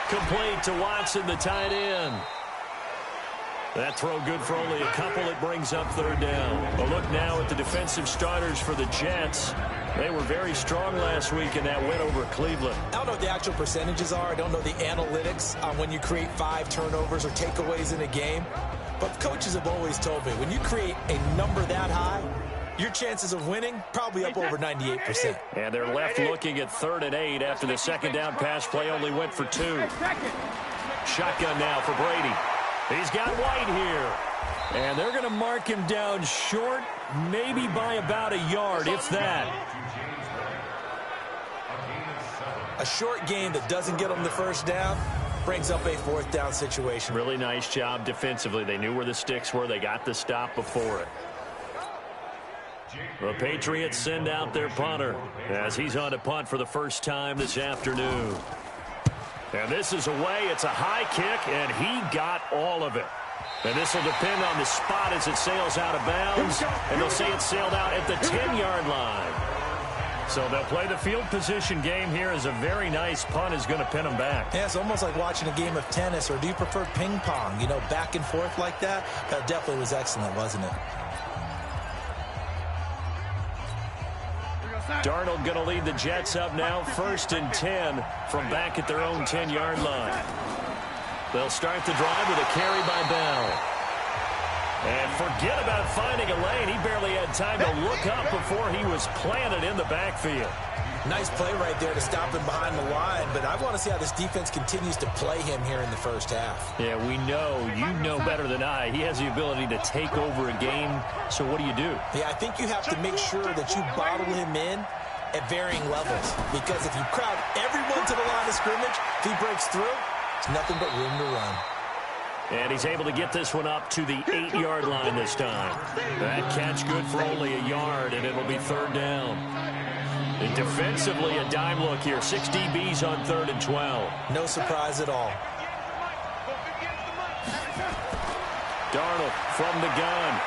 Complete to Watson, the tight end. That throw good for only a couple. It brings up 3rd down. A look now at the defensive starters for the Jets. They were very strong last week in that win over Cleveland. I don't know what the actual percentages are. I don't know the analytics on when you create 5 turnovers or takeaways in a game. But coaches have always told me, when you create a number that high, your chances of winning probably up over 98%. And they're left looking at 3rd and 8 after the 2nd down pass play only went for 2. Shotgun now for Brady. He's got White here. And they're going to mark him down short, maybe by about a yard, if that. A short game that doesn't get them the first down brings up a fourth down situation. Really nice job defensively. They knew where the sticks were. They got the stop before it. The Patriots send out their punter as he's on to punt for the first time this afternoon. And this is away. It's a high kick, and he got all of it. And this will depend on the spot as it sails out of bounds. And they'll say it sailed out at the 10-yard line. So they'll play the field position game here as a very nice punt is going to pin them back. Yeah, it's almost like watching a game of tennis, or do you prefer ping pong? You know, back and forth like that? That definitely was excellent, wasn't it? Darnold going to lead the Jets up now, 1st and 10 from back at their own 10-yard line. They'll start the drive with a carry by Bell. And forget about finding a lane. He barely had time to look up before he was planted in the backfield. Nice play right there to stop him behind the line, but I want to see how this defense continues to play him here in the first half. Yeah, we know. You know better than I. He has the ability to take over a game, so what do you do? Yeah, I think you have to make sure that you bottle him in at varying levels, because if you crowd everyone to the line of scrimmage, if he breaks through, it's nothing but room to run. And he's able to get this one up to the 8-yard line this time. That catch good for only a yard, and it'll be 3rd down. And defensively, a dime look here. 6 DBs on 3rd and 12. No surprise at all. Darnold from the gun.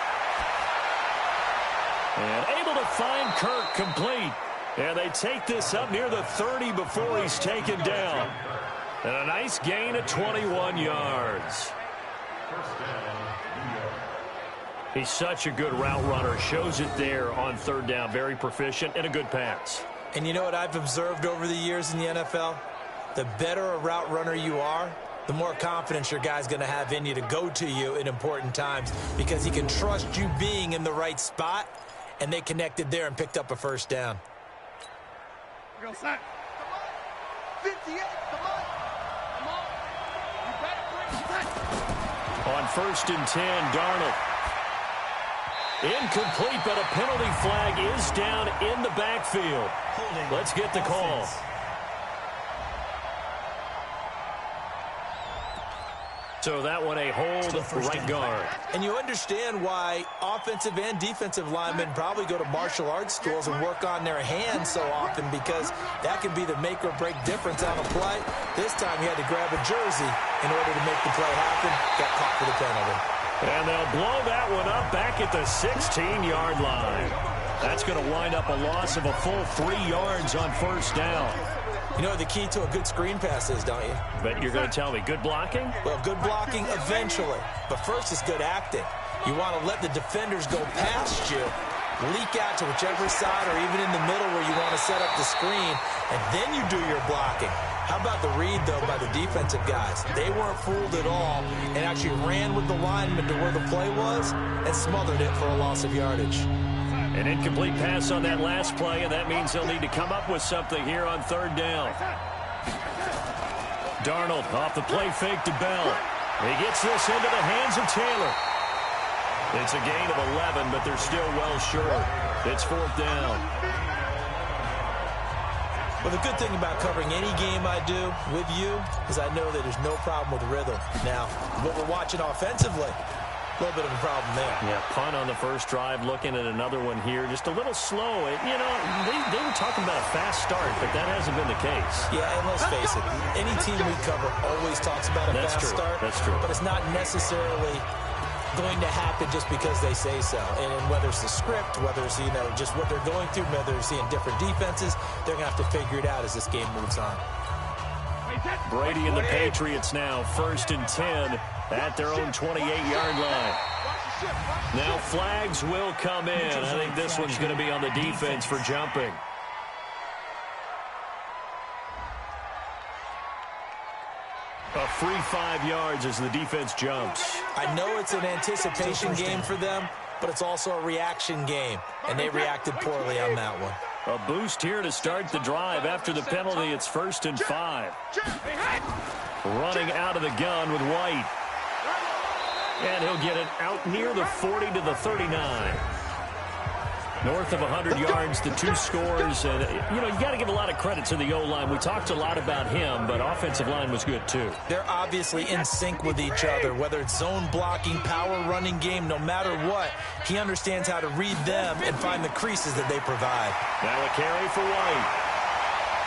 And able to find Kirk complete. And they take this up near the 30 before he's taken down. And a nice gain of 21 yards. He's such a good route runner. Shows it there on 3rd down. Very proficient and a good pass. And you know what I've observed over the years in the NFL? The better a route runner you are, the more confidence your guy's going to have in you to go to you in important times, because he can trust you being in the right spot, and they connected there and picked up a 1st down. Go, son. 58, come on. Come on. You better bring it. On 1st and 10, Darnold. Incomplete, but a penalty flag is down in the backfield. Let's get the call. So that one a hold, right guard. And you understand why offensive and defensive linemen probably go to martial arts schools and work on their hands so often, because that can be the make or break difference on a play. This time he had to grab a jersey in order to make the play happen. Got caught for the penalty. And they'll blow that one up back at the 16-yard line. That's going to wind up a loss of a full 3 yards on 1st down. You know what the key to a good screen pass is, don't you? But you're going to tell me, good blocking? Well, good blocking eventually. But first is good acting. You want to let the defenders go past you, leak out to whichever side or even in the middle where you want to set up the screen, and then you do your blocking. How about the read, though, by the defensive guys? They weren't fooled at all and actually ran with the lineman to where the play was and smothered it for a loss of yardage. An incomplete pass on that last play, and that means they'll need to come up with something here on 3rd down. Darnold off the play fake to Bell. He gets this into the hands of Taylor. It's a gain of 11, but they're still well short. It's 4th down. Well, the good thing about covering any game I do with you is I know that there's no problem with rhythm. Now, what we're watching offensively, a little bit of a problem there. Yeah, punt on the first drive, looking at another one here. Just a little slow. You know, they were talking about a fast start, but that hasn't been the case. Yeah, and let's face it, any team we cover always talks about a fast start. That's true. But it's not necessarily going to happen just because they say so. And whether it's the script, whether it's, you know, just what they're going through, whether they're seeing different defenses, they're going to have to figure it out as this game moves on. Brady and the Patriots now 1st and 10 at their own 28-yard line. Now flags will come in. I think this one's going to be on the defense for jumping. A free 5 yards as the defense jumps. I know it's an anticipation game for them, but it's also a reaction game, and they reacted poorly on that one. A boost here to start the drive. After the penalty, it's 1st and 5. Running out of the gun with White. And he'll get it out near the 40 to the 39. North of 100 yards, the 2 scores. And, you got to give a lot of credit to the O-line. We talked a lot about him, but offensive line was good, too. They're obviously in sync with each other, whether it's zone blocking, power running game, no matter what. He understands how to read them and find the creases that they provide. Now a carry for White.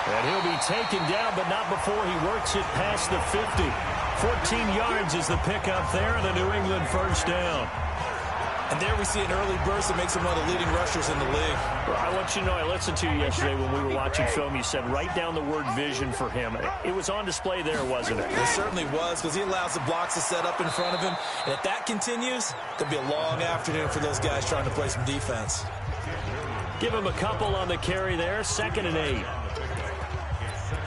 And he'll be taken down, but not before he works it past the 50. 14 yards is the pickup there, and a New England first down. And there we see an early burst that makes him one of the leading rushers in the league. Well, I want you to know, I listened to you yesterday when we were watching film. You said write down the word vision for him. It was on display there, wasn't it? It certainly was, because he allows the blocks to set up in front of him. And if that continues, it could be a long afternoon for those guys trying to play some defense. Give him a couple on the carry there. 2nd and 8.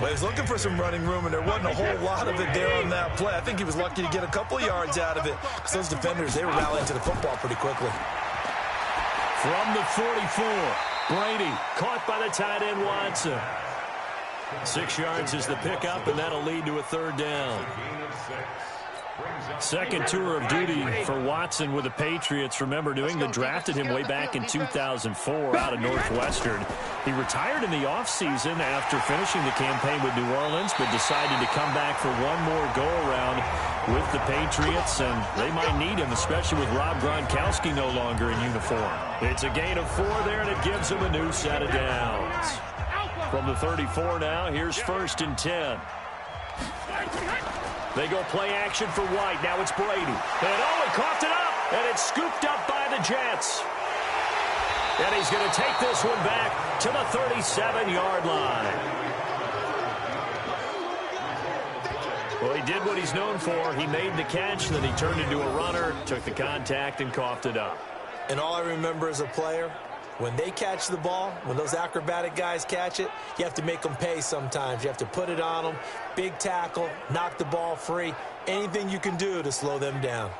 Well, he was looking for some running room, and there wasn't a whole lot of it there on that play. I think he was lucky to get a couple yards out of it, because those defenders, they were rallying to the football pretty quickly. From the 44, Brady caught by the tight end Watson. 6 yards is the pickup, and that'll lead to a 3rd down. Second tour of duty for Watson with the Patriots. Remember, New England drafted him way back in 2004 out of Northwestern. He retired in the offseason after finishing the campaign with New Orleans, but decided to come back for one more go-around with the Patriots, and they might need him, especially with Rob Gronkowski no longer in uniform. It's a gain of 4 there, and it gives him a new set of downs. From the 34 now, here's 1st and 10. They go play action for White. Now it's Brady. And he coughed it up. And it's scooped up by the Jets. And he's going to take this one back to the 37-yard line. Well, he did what he's known for. He made the catch, then he turned into a runner, took the contact, and coughed it up. And all I remember as a player, when they catch the ball, when those acrobatic guys catch it, you have to make them pay sometimes. You have to put it on them, big tackle, knock the ball free, anything you can do to slow them down.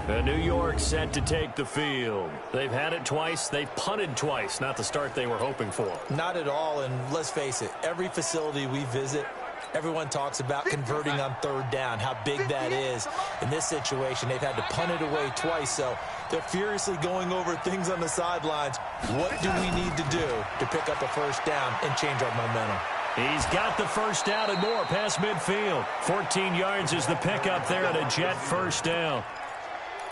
New York set to take the field. They've had it twice. They've punted twice. Not the start they were hoping for. Not at all, and let's face it, every facility we visit, everyone talks about converting on 3rd down, how big that is. In this situation, they've had to punt it away twice, so they're furiously going over things on the sidelines. What do we need to do to pick up a 1st down and change our momentum? He's got the 1st down and more past midfield. 14 yards is the pickup there at a Jet 1st down.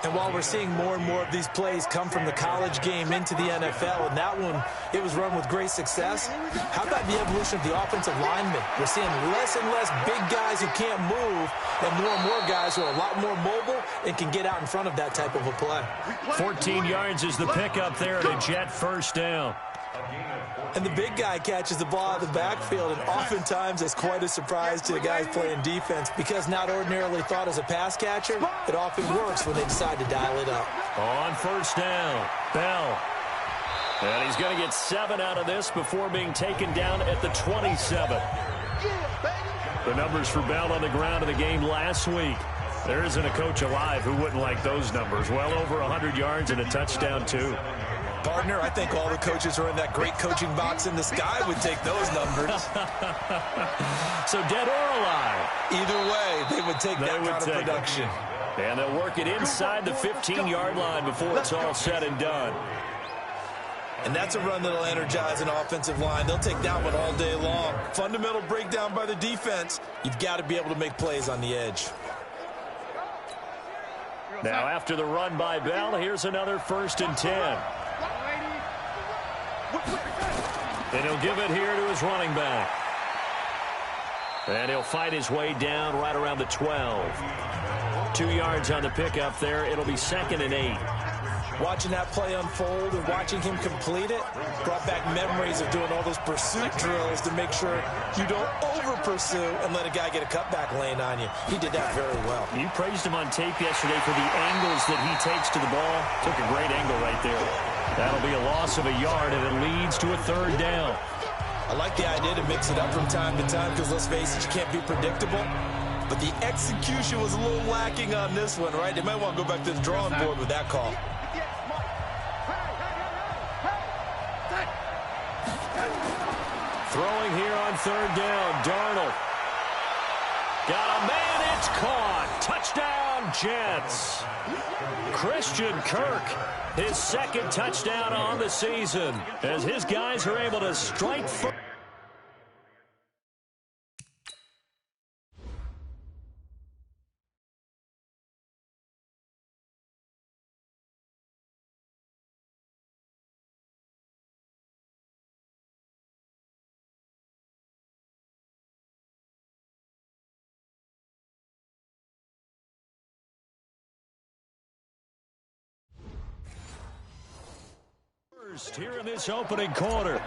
And while we're seeing more and more of these plays come from the college game into the NFL, and that one, it was run with great success, how about the evolution of the offensive linemen? We're seeing less and less big guys who can't move, and more guys who are a lot more mobile and can get out in front of that type of a play. 14 yards is the pickup there at a Jet 1st down. And the big guy catches the ball out of the backfield, and oftentimes it's quite a surprise to the guys playing defense, because not ordinarily thought as a pass catcher, it often works when they decide to dial it up. On 1st down, Bell. And he's going to get 7 out of this before being taken down at the 27. The numbers for Bell on the ground of the game last week. There isn't a coach alive who wouldn't like those numbers. Well over 100 yards and a touchdown, too. Partner, I think all the coaches who are in that great coaching box in the sky would take those numbers. So dead or alive? Either way, they would take that kind of production. And they'll work it inside the 15-yard line before it's all said and done. And that's a run that'll energize an offensive line. They'll take that one all day long. Fundamental breakdown by the defense. You've got to be able to make plays on the edge. Now after the run by Bell, here's another 1st and 10. And he'll give it here to his running back. And he'll fight his way down right around the 12. 2 yards on the pickup there. It'll be 2nd and 8. Watching that play unfold and watching him complete it brought back memories of doing all those pursuit drills to make sure you don't over-pursue and let a guy get a cutback lane on you. He did that very well. You praised him on tape yesterday for the angles that he takes to the ball. Took a great angle right there. That'll be a loss of a yard, and it leads to a 3rd down. I like the idea to mix it up from time to time because, let's face it, you can't be predictable. But the execution was a little lacking on this one, right? They might want to go back to the drawing board with that call. Throwing here on 3rd down, Darnold. Got a man, it's caught. Touchdown, Jets. Christian Kirk, his second touchdown on the season, as his guys are able to strike first. Here in this opening quarter.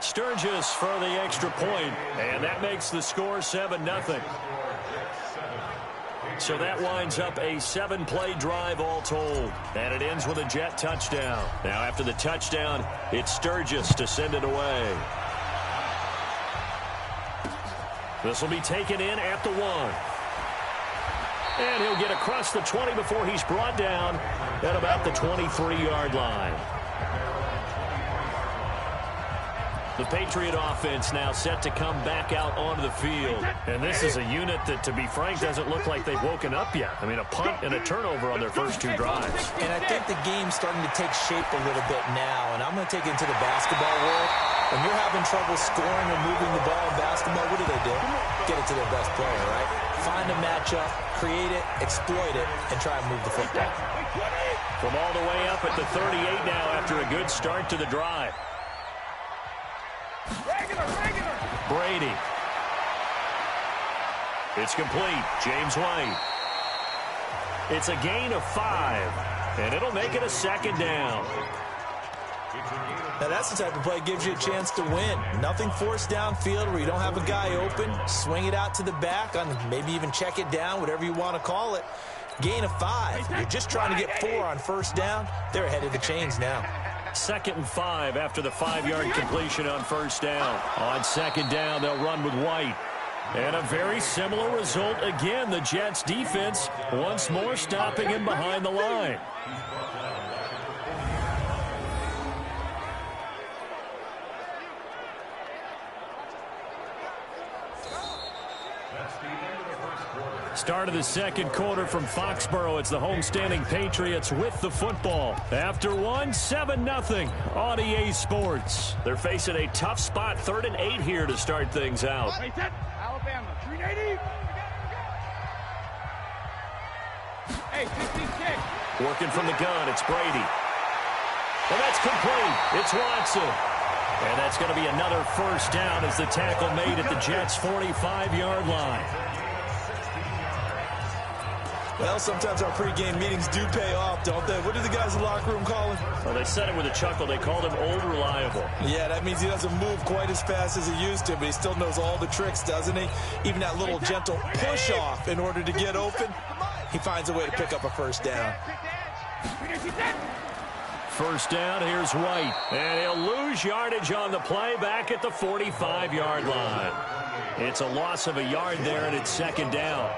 Sturgis for the extra point, and that makes the score 7-0. So that winds up a 7-play drive all told, and it ends with a Jet touchdown. Now after the touchdown, it's Sturgis to send it away. This will be taken in at the 1. And he'll get across the 20 before he's brought down at about the 23-yard line. The Patriot offense now set to come back out onto the field. And this is a unit that, to be frank, doesn't look like they've woken up yet. I mean, a punt and a turnover on their first 2 drives. And I think the game's starting to take shape a little bit now. And I'm going to take it into the basketball world. When you're having trouble scoring or moving the ball in basketball, what do? Get it to their best player, right? Find a matchup, create it, exploit it, and try and move the football. From all the way up at the 38 now after a good start to the drive. Brady. It's complete. James White. It's a gain of 5, and it'll make it a 2nd down. Now that's the type of play that gives you a chance to win. Nothing forced downfield where you don't have a guy open. Swing it out to the back, on maybe even check it down, whatever you want to call it. Gain of 5. You're just trying to get 4 on first down. They're ahead of the chains now. 2nd and 5 after the 5-yard completion on first down. On 2nd down, they'll run with White. And a very similar result again. The Jets defense once more stopping him behind the line. Start of the second quarter from Foxborough. It's the homestanding Patriots with the football. After 1, 7-0 on EA Sports. They're facing a tough spot, 3rd and 8 here to start things out. Alabama, 380. Hey, 56. Working from the gun, it's Brady. And that's complete. It's Watson. And that's going to be another first down as the tackle made at the Jets' 45-yard line. Well, sometimes our pregame meetings do pay off, don't they? What do the guys in the locker room call him? Well, they said it with a chuckle. They called him Old Reliable. Yeah, that means he doesn't move quite as fast as he used to, but he still knows all the tricks, doesn't he? Even that little gentle push-off in order to get open, he finds a way to pick up a first down. First down, here's White. And he'll lose yardage on the play back at the 45-yard line. It's a loss of a yard there, and it's 2nd down.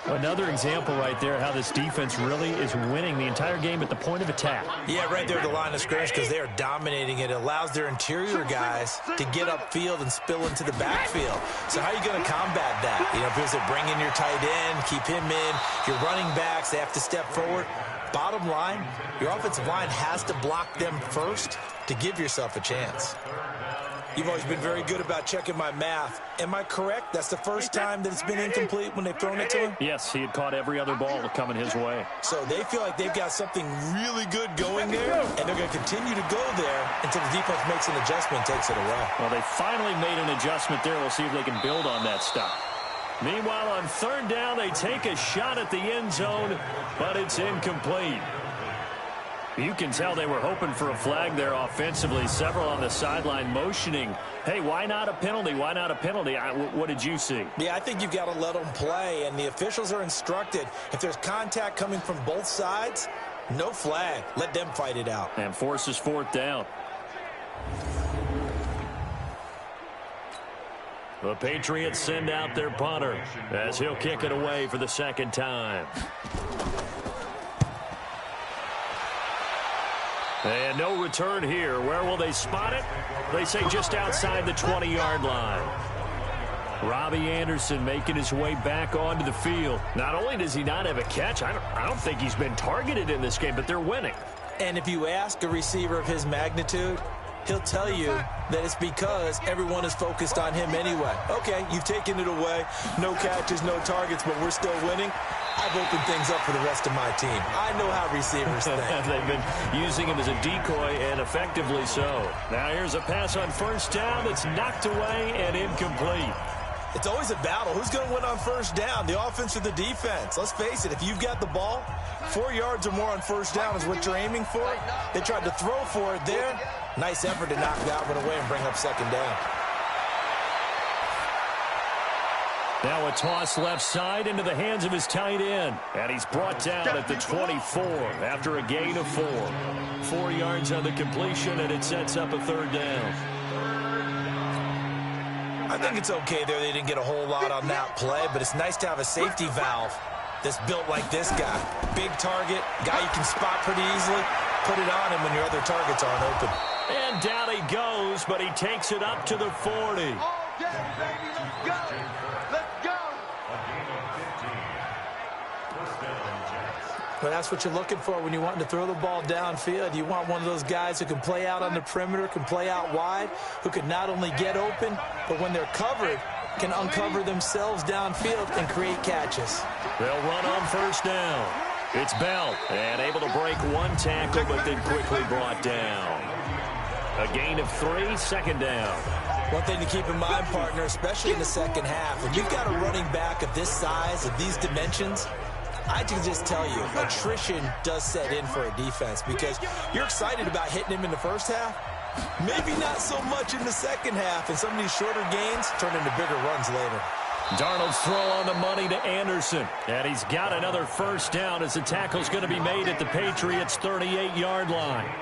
Another example right there how this defense really is winning the entire game at the point of attack. Yeah, right there at the line of scrimmage because they are dominating it. It allows their interior guys to get upfield and spill into the backfield. So how are you going to combat that? You know, because they bring in your tight end, keep him in. Your running backs, they have to step forward. Bottom line, your offensive line has to block them first to give yourself a chance. You've always been very good about checking my math. Am I correct? That's the first time that it's been incomplete when they've thrown it to him? Yes, he had caught every other ball coming his way. So they feel like they've got something really good going there, and they're going to continue to go there until the defense makes an adjustment and takes it away. Well, they finally made an adjustment there. We'll see if they can build on that stuff. Meanwhile, on 3rd down, they take a shot at the end zone, but it's incomplete. You can tell they were hoping for a flag there offensively. Several on the sideline motioning, hey, why not a penalty? Why not a penalty? What did you see? Yeah, I think you've got to let them play, and the officials are instructed. If there's contact coming from both sides, no flag. Let them fight it out. And forces 4th down. The Patriots send out their punter as he'll kick it away for the 2nd time. And no return here. Where will they spot it? They say just outside the 20-yard line. Robbie Anderson making his way back onto the field. Not only does he not have a catch, I don't think he's been targeted in this game, but they're winning. And if you ask a receiver of his magnitude, he'll tell you that it's because everyone is focused on him anyway. Okay, you've taken it away. No catches, no targets, but we're still winning. I've opened things up for the rest of my team. I know how receivers think. They've been using him as a decoy, and effectively so. Now here's a pass on first down that's knocked away and incomplete. It's always a battle. Who's going to win on first down, the offense or the defense? Let's face it, if you've got the ball, 4 yards or more on first down is what you're aiming for. They tried to throw for it there. Nice effort to knock that one away and bring up second down. Now a toss left side into the hands of his tight end. And he's brought down at the 24 after a gain of 4. 4 yards on the completion, and it sets up a third down. I think it's okay there. They didn't get a whole lot on that play, but it's nice to have a safety valve that's built like this guy. Big target, guy you can spot pretty easily. Put it on him when your other targets aren't open. And down he goes, but he takes it up to the 40. But that's what you're looking for when you want to throw the ball downfield. You want one of those guys who can play out on the perimeter, can play out wide, who can not only get open, but when they're covered, can uncover themselves downfield and create catches. They'll run on first down. It's Bell, and able to break one tackle, but then quickly brought down. A gain of 3, second down. One thing to keep in mind, partner, especially in the second half, when you've got a running back of this size, of these dimensions, I can just tell you, attrition does set in for a defense because you're excited about hitting him in the first half. Maybe not so much in the second half, and some of these shorter gains turn into bigger runs later. Darnold's throw on the money to Anderson. And he's got another first down as the tackle's going to be made at the Patriots' 38-yard line.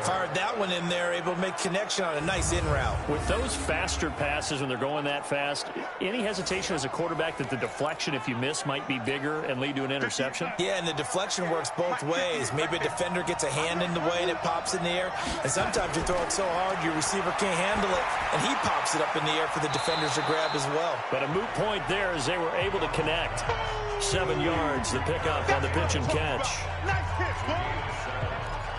Fired that one in there, able to make connection on a nice in route. With those faster passes when they're going that fast, any hesitation as a quarterback that the deflection, if you miss, might be bigger and lead to an interception? Yeah, and the deflection works both ways. Maybe a defender gets a hand in the way and it pops in the air. And sometimes you throw it so hard your receiver can't handle it, and he pops it up in the air for the defenders to grab as well. But a moot point there as they were able to connect. 7 yards, the pickup on the pitch and catch.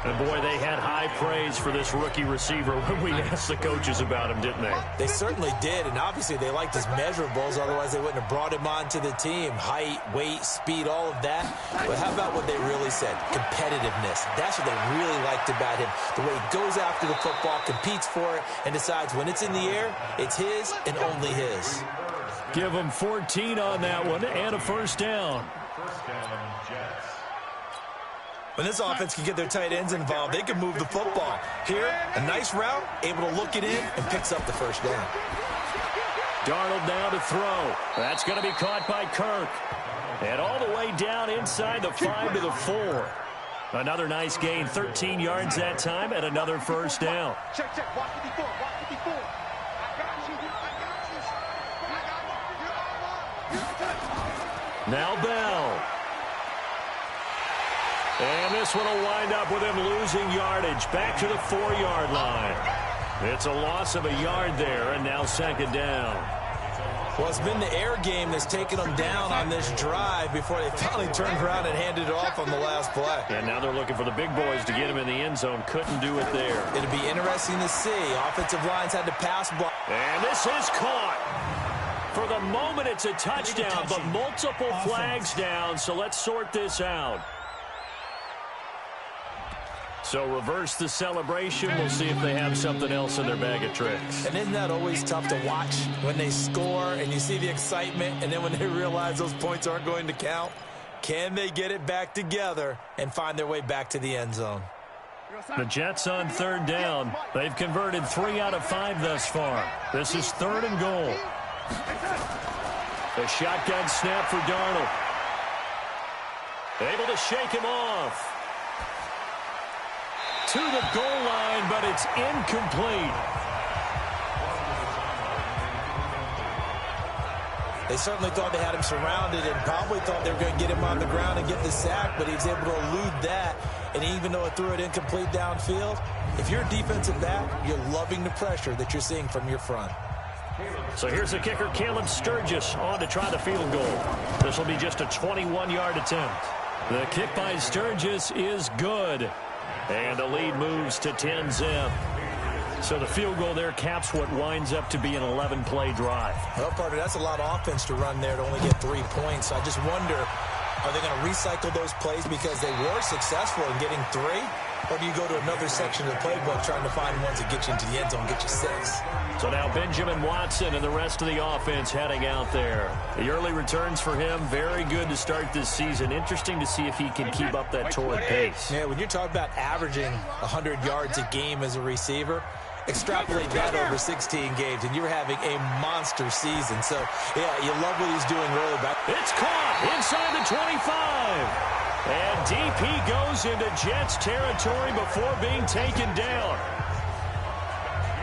And, boy, they had high praise for this rookie receiver when we asked the coaches about him, didn't they? They certainly did, and obviously they liked his measurables. Otherwise, they wouldn't have brought him onto the team. Height, weight, speed, all of that. But how about what they really said? Competitiveness. That's what they really liked about him. The way he goes after the football, competes for it, and decides when it's in the air, it's his and only his. Give him 14 on that one and a first down. When this offense can get their tight ends involved, they can move the football. Here, a nice route, able to look it in, and picks up the first down. Darnold now to throw. That's going to be caught by Kirk. And all the way down inside the 5 to the 4. Another nice gain, 13 yards that time, and another first down. Check. Watch 54. Watch 54. Now Bell. And this one will wind up with him losing yardage back to the 4-yard line. It's a loss of a yard there, and now second down. Well, it's been the air game that's taken them down on this drive before they finally turned around and handed it off on the last play. And now they're looking for the big boys to get him in the end zone. Couldn't do it there. It'll be interesting to see. Offensive lines had to pass block. And this is caught. For the moment, it's a touchdown, but multiple flags down, so let's sort this out. So reverse the celebration. We'll see if they have something else in their bag of tricks. And isn't that always tough to watch when they score and you see the excitement, and then when they realize those points aren't going to count? Can they get it back together and find their way back to the end zone? The Jets on third down. They've converted 3 out of 5 thus far. This is 3rd and goal. A shotgun snap for Darnold. Able to shake him off. To the goal line, but it's incomplete. They certainly thought they had him surrounded and probably thought they were going to get him on the ground and get the sack, but he was able to elude that And even though it threw it incomplete downfield, if you're a defensive back, you're loving the pressure that you're seeing from your front. So here's the kicker, Caleb Sturgis, on to try the field goal. This will be just a 21-yard attempt. The kick by Sturgis is good. And the lead moves to 10-zip. So the field goal there caps what winds up to be an 11-play drive. Well, partner, that's a lot of offense to run there to only get 3 points. So I just wonder, are they going to recycle those plays because they were successful in getting 3? Or do you go to another section of the playbook trying to find ones that get you into the end zone, get you 6? So now Benjamin Watson and the rest of the offense heading out there. The early returns for him, very good to start this season. Interesting to see if he can keep up that torrid pace. Yeah, when you're talking about averaging 100 yards a game as a receiver, extrapolate that over 16 games, and you're having a monster season. So, yeah, you love what he's doing really back. It's caught inside the 25. And DP goes into Jets territory before being taken down.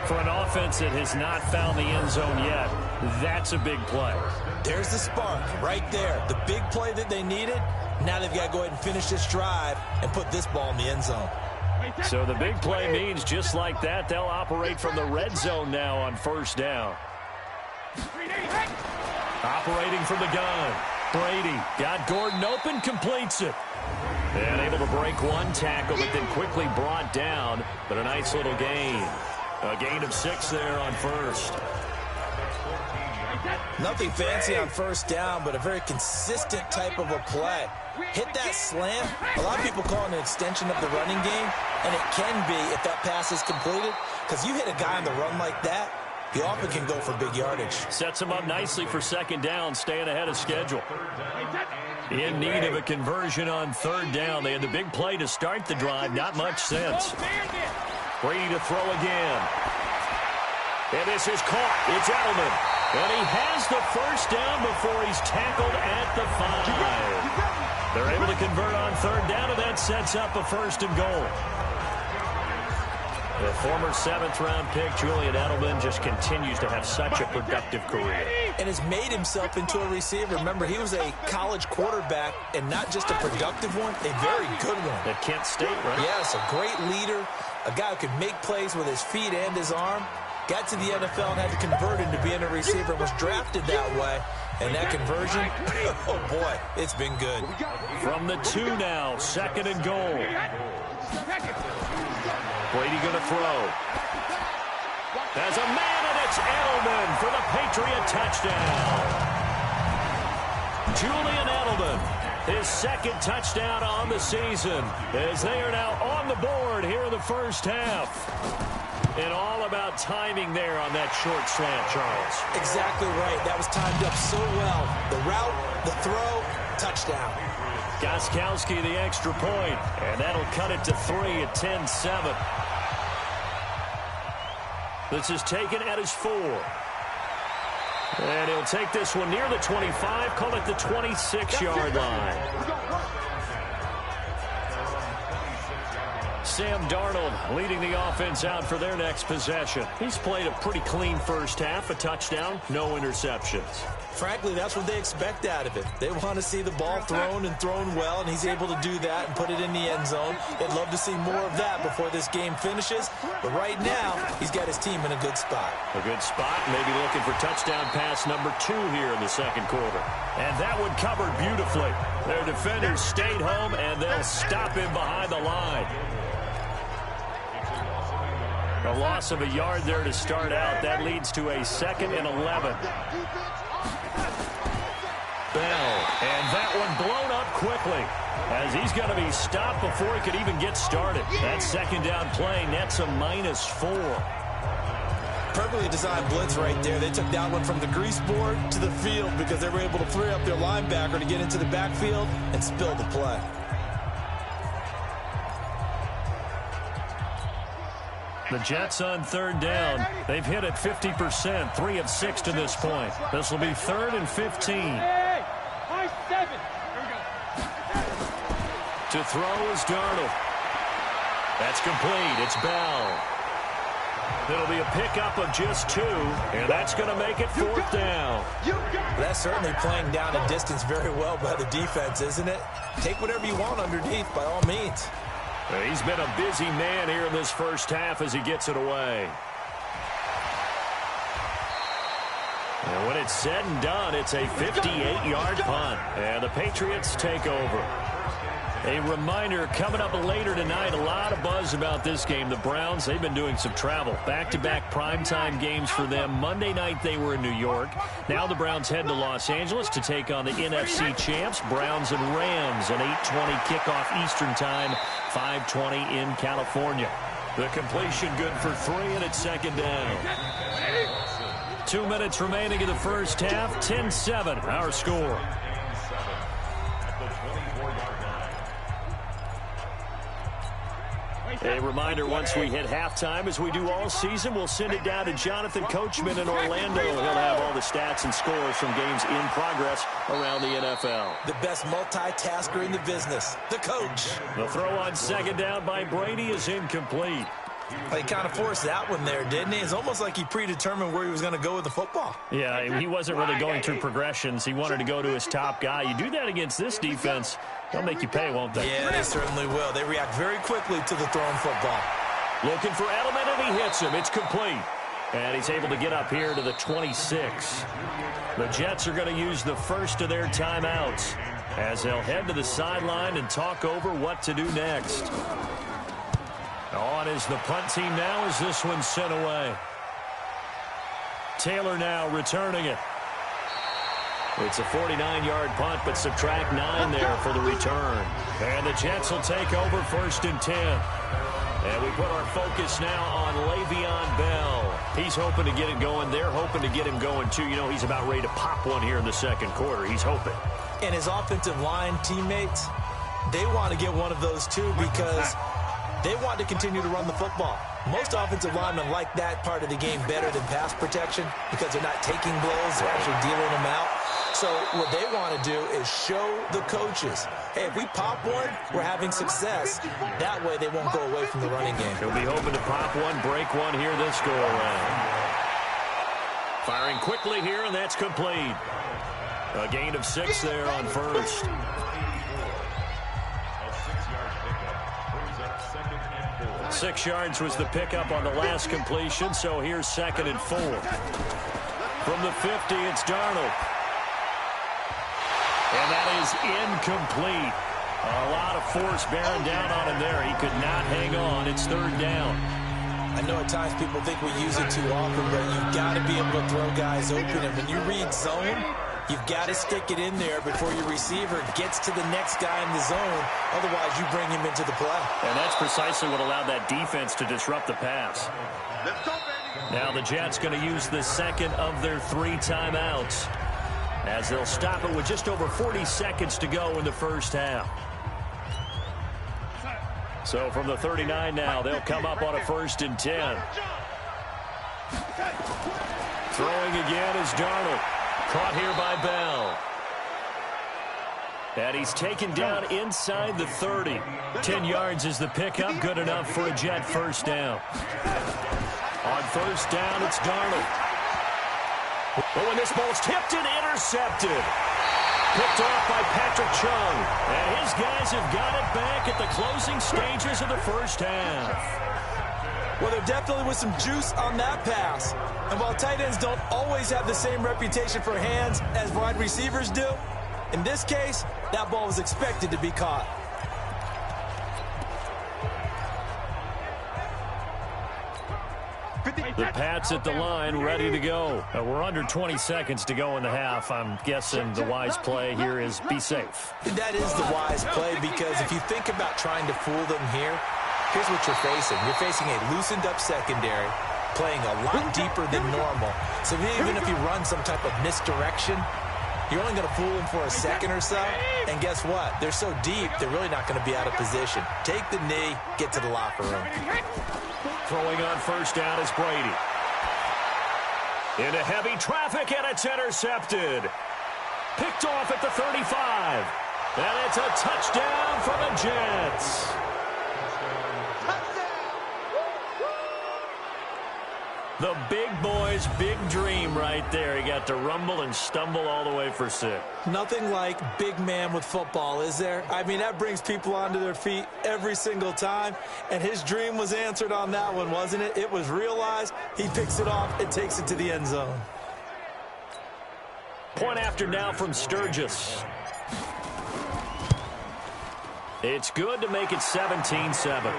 For an offense that has not found the end zone yet, that's a big play. There's the spark right there. The big play that they needed. Now they've got to go ahead and finish this drive and put this ball in the end zone. So the big play means just like that, they'll operate from the red zone now on first down. Operating from the gun. Brady got Gordon open, completes it. And able to break one tackle, but then quickly brought down. But a nice little gain. A gain of 6 there on first. Nothing fancy on first down, but a very consistent type of a play. Hit that slant. A lot of people call it an extension of the running game, and it can be if that pass is completed, because you hit a guy on the run like that, he often can go for big yardage. Sets him up nicely for second down, staying ahead of schedule. In need of a conversion on third down. They had the big play to start the drive, not much sense. Brady to throw again. And this is caught. It's Edelman. And he has the first down before he's tackled at the 5. They're able to convert on third down, and that sets up a first and goal. The former 7th-round pick, Julian Edelman, just continues to have such a productive career. And has made himself into a receiver. Remember, he was a college quarterback, and not just a productive one, a very good one. At Kent State, right? Yes, a great leader, a guy who could make plays with his feet and his arm. Got to the NFL and had to convert into being a receiver, was drafted that way. And that conversion, oh boy, it's been good. From the 2 now, second and goal. Brady going to throw. There's a man, and it's Edelman for the Patriot touchdown. Julian Edelman, his second touchdown on the season, as they are now on the board here in the first half. And all about timing there on that short slant, Charles. Exactly right. That was timed up so well. The route, the throw, touchdown. Gostkowski the extra point, and that'll cut it to 3 at 10-7. This is taken at his 4. And he'll take this one near the 25, call it the 26-yard line. Sam Darnold leading the offense out for their next possession. He's played a pretty clean first half, a touchdown, no interceptions. Frankly, that's what they expect out of it. They want to see the ball thrown and thrown well, and he's able to do that and put it in the end zone. They'd love to see more of that before this game finishes. But right now, he's got his team in a good spot. A good spot, maybe looking for touchdown pass number 2 here in the second quarter. And that one covered beautifully. Their defenders stayed home, and they'll stop him behind the line. A loss of a yard there to start out. That leads to a 2nd and 11. Bell, and that one blown up quickly as he's going to be stopped before he could even get started. That second down play nets a -4. Perfectly designed blitz right there. They took that one from the grease board to the field because they were able to free up their linebacker to get into the backfield and spill the play. The Jets on third down. They've hit it 50%, 3 of 6 to this point. This will be 3rd and 15. To throw is Darnold. That's complete. It's Bell. It'll be a pickup of just 2, and that's going to make it 4th down. That's certainly playing down a distance very well by the defense, isn't it? Take whatever you want underneath, by all means. He's been a busy man here in this first half as he gets it away. And when it's said and done, it's a 58-yard punt. And the Patriots take over. A reminder, coming up later tonight, a lot of buzz about this game. The Browns, they've been doing some travel. Back-to-back primetime games for them. Monday night they were in New York. Now the Browns head to Los Angeles to take on the NFC champs, Browns and Rams. An 8:20 kickoff Eastern time, 5:20 in California. The completion good for 3, and it's second down. 2 minutes remaining in the first half. 10-7, our score. A reminder, once we hit halftime, as we do all season, we'll send it down to Jonathan Coachman in Orlando. He'll have all the stats and scores from games in progress around the NFL. The best multitasker in the business, the coach. The throw on second down by Brady is incomplete. He kind of forced that one there, didn't he? It's almost like he predetermined where he was going to go with the football. Yeah, he wasn't really going through progressions. He wanted to go to his top guy. You do that against this defense, they'll make you pay, won't they? Yeah, they certainly will. They react very quickly to the thrown football. Looking for Edelman, and he hits him. It's complete. And he's able to get up here to the 26. The Jets are going to use the first of their timeouts as they'll head to the sideline and talk over what to do next. On is the punt team now as this one's sent away. Taylor now returning it. It's a 49-yard punt, but subtract 9 there for the return. And the Jets will take over first and 10. And we put our focus now on Le'Veon Bell. He's hoping to get it going. They're hoping to get him going, too. You know, he's about ready to pop one here in the second quarter. He's hoping. And his offensive line teammates, they want to get one of those, too, because they want to continue to run the football. Most offensive linemen like that part of the game better than pass protection because they're not taking blows, they're actually dealing them out. So what they want to do is show the coaches, hey, if we pop one, we're having success. That way they won't go away from the running game. He'll be hoping to pop one, break one here this go-around. Firing quickly here, and that's complete. A gain of 6 there on first. 6 yards was the pickup on the last completion, so here's 2nd and 4. From the 50, it's Darnold. And that is incomplete. A lot of force bearing down on him there. He could not hang on. It's 3rd down. I know at times people think we use it too often, but you've got to be able to throw guys open. And when you read zone, you've got to stick it in there before your receiver gets to the next guy in the zone. Otherwise, you bring him into the play. And that's precisely what allowed that defense to disrupt the pass. Now the Jets going to use the second of their 3 timeouts as they'll stop it with just over 40 seconds to go in the first half. So from the 39 now, they'll come up on a 1st and 10. Throwing again is Darnold. Caught here by Bell. And he's taken down inside the 30. 10 yards is the pickup. Good enough for a Jet first down. On 1st down, it's Darnold. Oh, and this ball's tipped and intercepted. Picked off by Patrick Chung. And his guys have got it back at the closing stages of the first half. Well, there definitely was some juice on that pass. And while tight ends don't always have the same reputation for hands as wide receivers do, in this case, that ball was expected to be caught. The Pats at the line, ready to go. We're under 20 seconds to go in the half. I'm guessing the wise play here is be safe. That is the wise play, because if you think about trying to fool them here, here's what you're facing. You're facing a loosened up secondary, playing a lot deeper than normal. So even if you run some type of misdirection, you're only going to fool them for a second or so. And guess what? They're so deep, they're really not going to be out of position. Take the knee, get to the locker room. Throwing on 1st down is Brady. Into heavy traffic, and it's intercepted. Picked off at the 35. And it's a touchdown for the Jets. The big boy's big dream right there. He got to rumble and stumble all the way for 6. Nothing like big man with football, is there? I mean, that brings people onto their feet every single time, and his dream was answered on that one, wasn't it? It was realized. He picks it off and takes it to the end zone. Point after now from Sturgis. It's good to make it 17-7.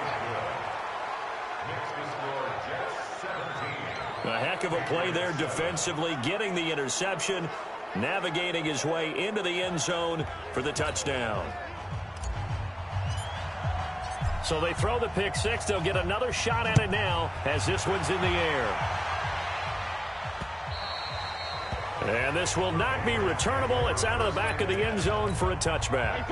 A heck of a play there defensively, getting the interception, navigating his way into the end zone for the touchdown. So they throw the pick 6. They'll get another shot at it now as this one's in the air. And this will not be returnable. It's out of the back of the end zone for a touchback.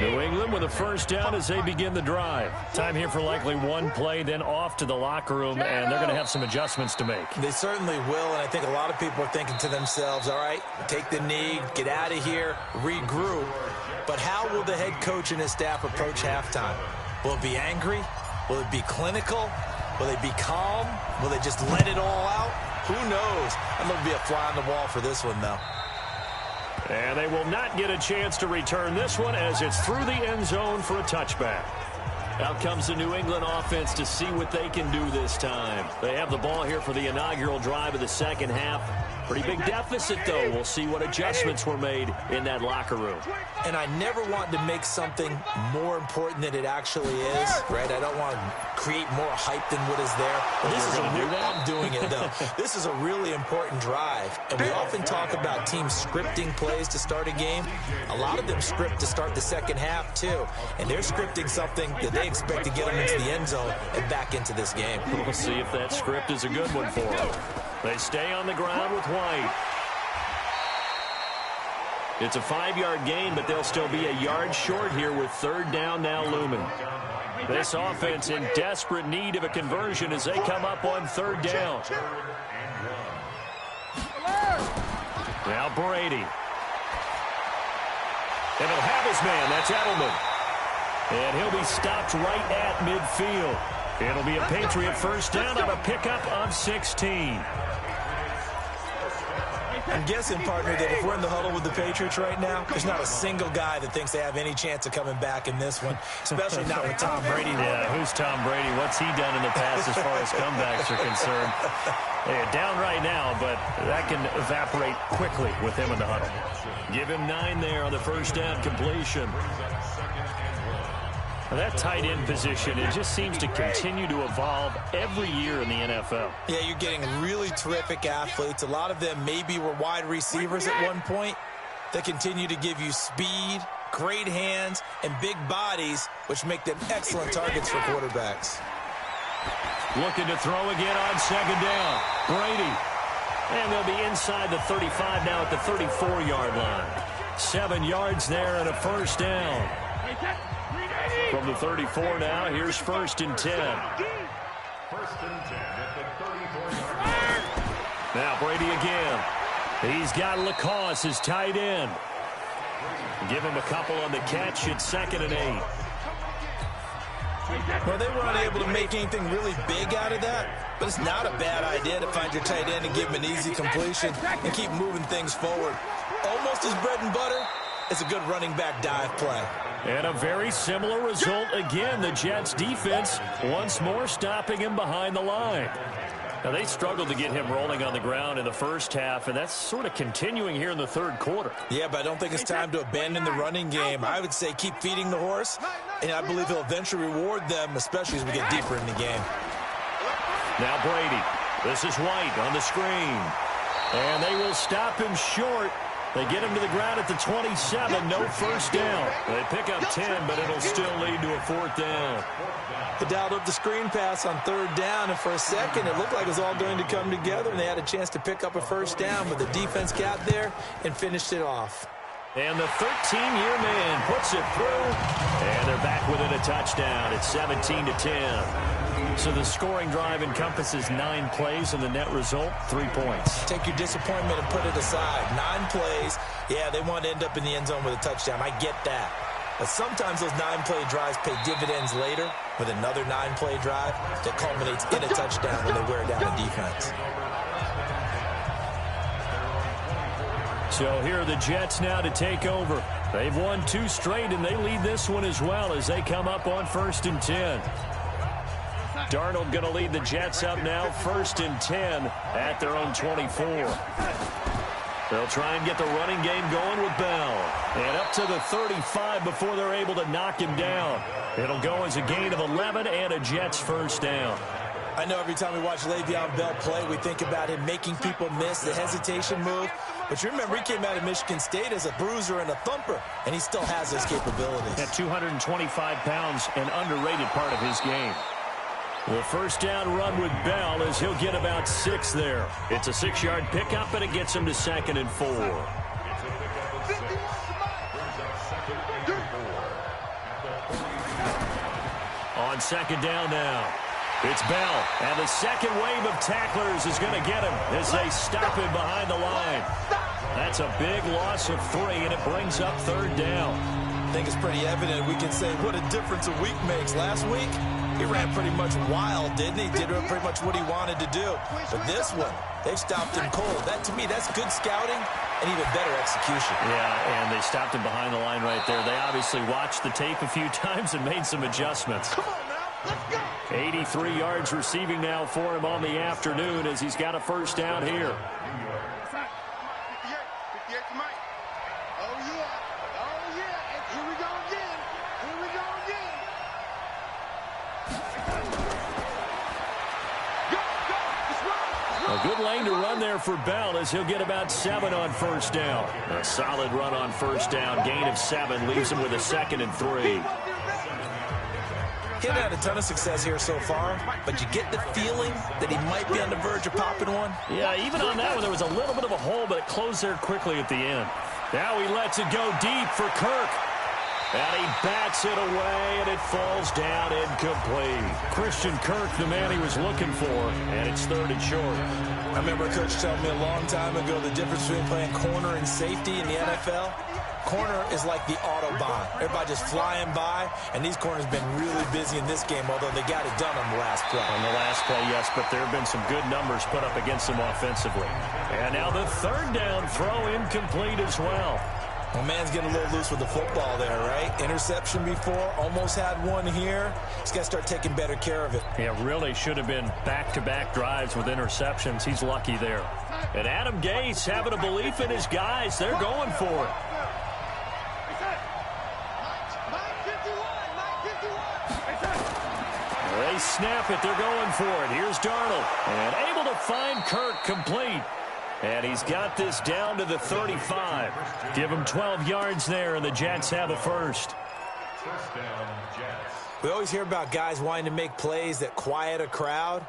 New England with a first down as they begin the drive. Time here for likely one play, then off to the locker room, and they're going to have some adjustments to make. They certainly will, and I think a lot of people are thinking to themselves, all right, take the knee, get out of here, regroup. But how will the head coach and his staff approach halftime? Will it be angry? Will it be clinical? Will they be calm? Will they just let it all out? Who knows? I'd love to be a fly on the wall for this one, though. And they will not get a chance to return this one as it's through the end zone for a touchback. Out comes the New England offense to see what they can do this time. They have the ball here for the inaugural drive of the second half. Pretty big deficit, though. We'll see what adjustments were made in that locker room. And I never want to make something more important than it actually is, right? I don't want to create more hype than what is there. But this is I'm doing it, though. This is a really important drive. And we often talk about teams scripting plays to start a game. A lot of them script to start the second half, too. And they're scripting something that they expect to get them into the end zone and back into this game. We'll see if that script is a good one for them. They stay on the ground with White. It's a 5-yard gain, but they'll still be a yard short here with third down now looming. This offense in desperate need of a conversion as they come up on third down. Now Brady. And he'll have his man. That's Edelman. And he'll be stopped right at midfield. It'll be a Patriot first down on a pickup of 16. I'm guessing, partner, that if we're in the huddle with the Patriots right now, there's not a single guy that thinks they have any chance of coming back in this one, especially not with Tom Brady. Yeah, who's Tom Brady? What's he done in the past as far as comebacks are concerned? They're down right now, but that can evaporate quickly with him in the huddle. Give him 9 there on the first down completion. That tight end position, it just seems to continue to evolve every year in the NFL. Yeah, you're getting really terrific athletes. A lot of them maybe were wide receivers at one point that continue to give you speed, great hands, and big bodies, which make them excellent targets for quarterbacks. Looking to throw again on second down. Brady. And they'll be inside the 35 now at the 34-yard line. 7 yards there and a first down. From the 34 now, here's first and 10. First and 10 at the 34-yard line. Now Brady again. He's got Lacoste, his tight end. Give him a couple on the catch. It's second and 8. Well, they were unable to make anything really big out of that, but it's not a bad idea to find your tight end and give him an easy completion and keep moving things forward. Almost as bread and butter. It's a good running back dive play. And a very similar result again. The Jets defense once more stopping him behind the line. Now, they struggled to get him rolling on the ground in the first half, and that's sort of continuing here in the third quarter. Yeah, but I don't think it's time to abandon the running game. I would say keep feeding the horse, and I believe he'll eventually reward them, especially as we get deeper in the game. Now Brady. This is White on the screen. And they will stop him short. They get him to the ground at the 27, no first down. They pick up 10, but it'll still lead to a fourth down. They dialed up the screen pass on third down, and for a second it looked like it was all going to come together, and they had a chance to pick up a first down, but the defense got there and finished it off. And the 13-year man puts it through, and they're back within a touchdown. It's 17-10. So the scoring drive encompasses 9 plays, and the net result, 3 points. Take your disappointment and put it aside. 9 plays. Yeah, they want to end up in the end zone with a touchdown. I get that. But sometimes those 9-play drives pay dividends later. with another 9-play drive that culminates in a touchdown when they wear down a defense. So here are the Jets now to take over. They've won 2 straight, and they lead this one as well as they come up on 1st and 10. Darnold going to lead the Jets up now, 1st and 10 at their own 24. They'll try and get the running game going with Bell. And up to the 35 before they're able to knock him down. It'll go as a gain of 11 and a Jets first down. I know every time we watch Le'Veon Bell play, we think about him making people miss the hesitation move. But you remember, he came out of Michigan State as a bruiser and a thumper, and he still has those capabilities. At 225 pounds, an underrated part of his game. The first down run with Bell as he'll get about 6 there. It's a 6-yard pickup, and it gets him to 2nd and 4. On 2nd down now. It's Bell, and the second wave of tacklers is going to get him as they stop him behind the line. That's a big loss of 3, and it brings up 3rd down. I think it's pretty evident. We can say what a difference a week makes. Last week, he ran pretty much wild, didn't he? Did pretty much what he wanted to do. But this one, they've stopped him cold. That, to me, that's good scouting and even better execution. Yeah, and they stopped him behind the line right there. They obviously watched the tape a few times and made some adjustments. Come on now, let's go. 83 yards receiving now for him on the afternoon as he's got a first down here. 58 to Mike. Oh, yeah. Oh, yeah. And here we go again. Here we go again. Go, go. Let's run. A good lane to run there for Bell as he'll get about 7 on first down. A solid run on first down. Gain of 7 leaves him with a 2nd and 3. He hasn't had a ton of success here so far, but you get the feeling that he might be on the verge of popping one. Yeah, even on that one, there was a little bit of a hole, but it closed there quickly at the end. Now he lets it go deep for Kirk. And he bats it away, and it falls down incomplete. Christian Kirk, the man he was looking for, and it's 3rd and short. I remember a coach telling me a long time ago the difference between playing corner and safety in the NFL. Corner is like the Autobahn. Everybody just flying by, and these corners have been really busy in this game, although they got it done on the last play. On the last play, yes, but there have been some good numbers put up against them offensively. And now the 3rd down throw incomplete as well. Well, man's getting a little loose with the football there, right? Interception before, almost had one here. He's got to start taking better care of it. Yeah, really should have been back-to-back drives with interceptions. He's lucky there. And Adam Gase having a belief in his guys. They're going for it. They snap it. They're going for it. Here's Darnold. And able to find Kirk complete. And he's got this down to the 35. Give him 12 yards there, and the Jets have a first. First down, Jets. We always hear about guys wanting to make plays that quiet a crowd.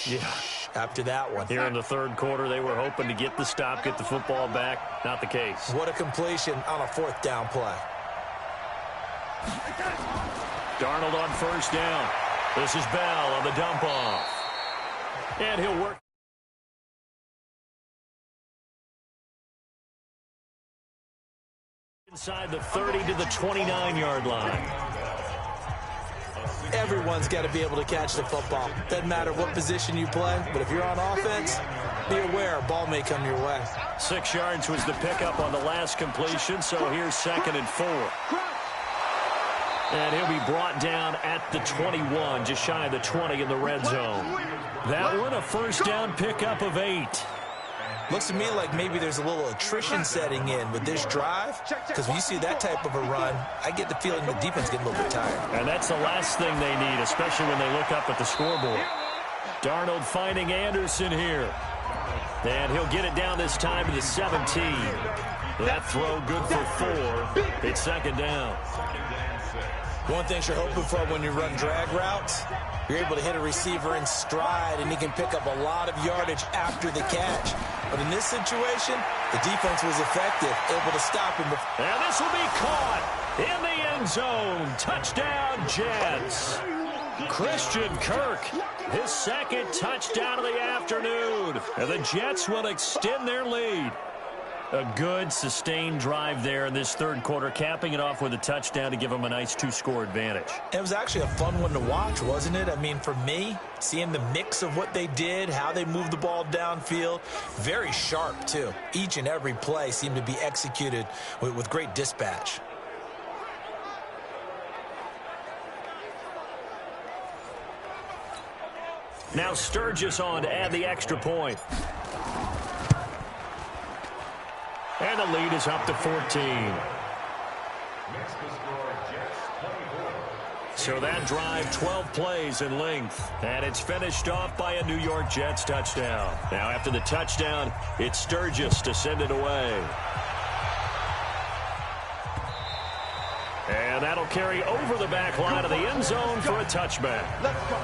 Yeah. After that one. Here in the 3rd quarter, they were hoping to get the stop, get the football back. Not the case. What a completion on a 4th down play. Darnold on first down. This is Bell on the dump off. And he'll work. Inside the 30 to the 29-yard line. Everyone's got to be able to catch the football. Doesn't matter what position you play, but if you're on offense, be aware a ball may come your way. 6 yards was the pickup on the last completion, so here's 2nd and 4. And he'll be brought down at the 21, just shy of the 20 in the red zone. That one, a first down pickup of 8. Looks to me like maybe there's a little attrition setting in with this drive, because when you see that type of a run, I get the feeling the defense getting a little bit tired. And that's the last thing they need, especially when they look up at the scoreboard. Darnold finding Anderson here. And he'll get it down this time to the 17. That throw good for 4. It's 2nd down. One thing you're hoping for when you run drag routes, you're able to hit a receiver in stride, and he can pick up a lot of yardage after the catch. But in this situation, the defense was effective, able to stop him. And this will be caught in the end zone. Touchdown, Jets. Christian Kirk, his 2nd touchdown of the afternoon. And the Jets will extend their lead. A good, sustained drive there in this third quarter, capping it off with a touchdown to give them a nice 2-score advantage. It was actually a fun one to watch, wasn't it? I mean, for me, seeing the mix of what they did, how they moved the ball downfield, very sharp, too. Each and every play seemed to be executed with great dispatch. Now Sturgis on to add the extra point. And the lead is up to 14. So that drive, 12 plays in length. And it's finished off by a New York Jets touchdown. Now after the touchdown, it's Sturgis to send it away. And that'll carry over the back line of the end zone for a touchback. Let's go.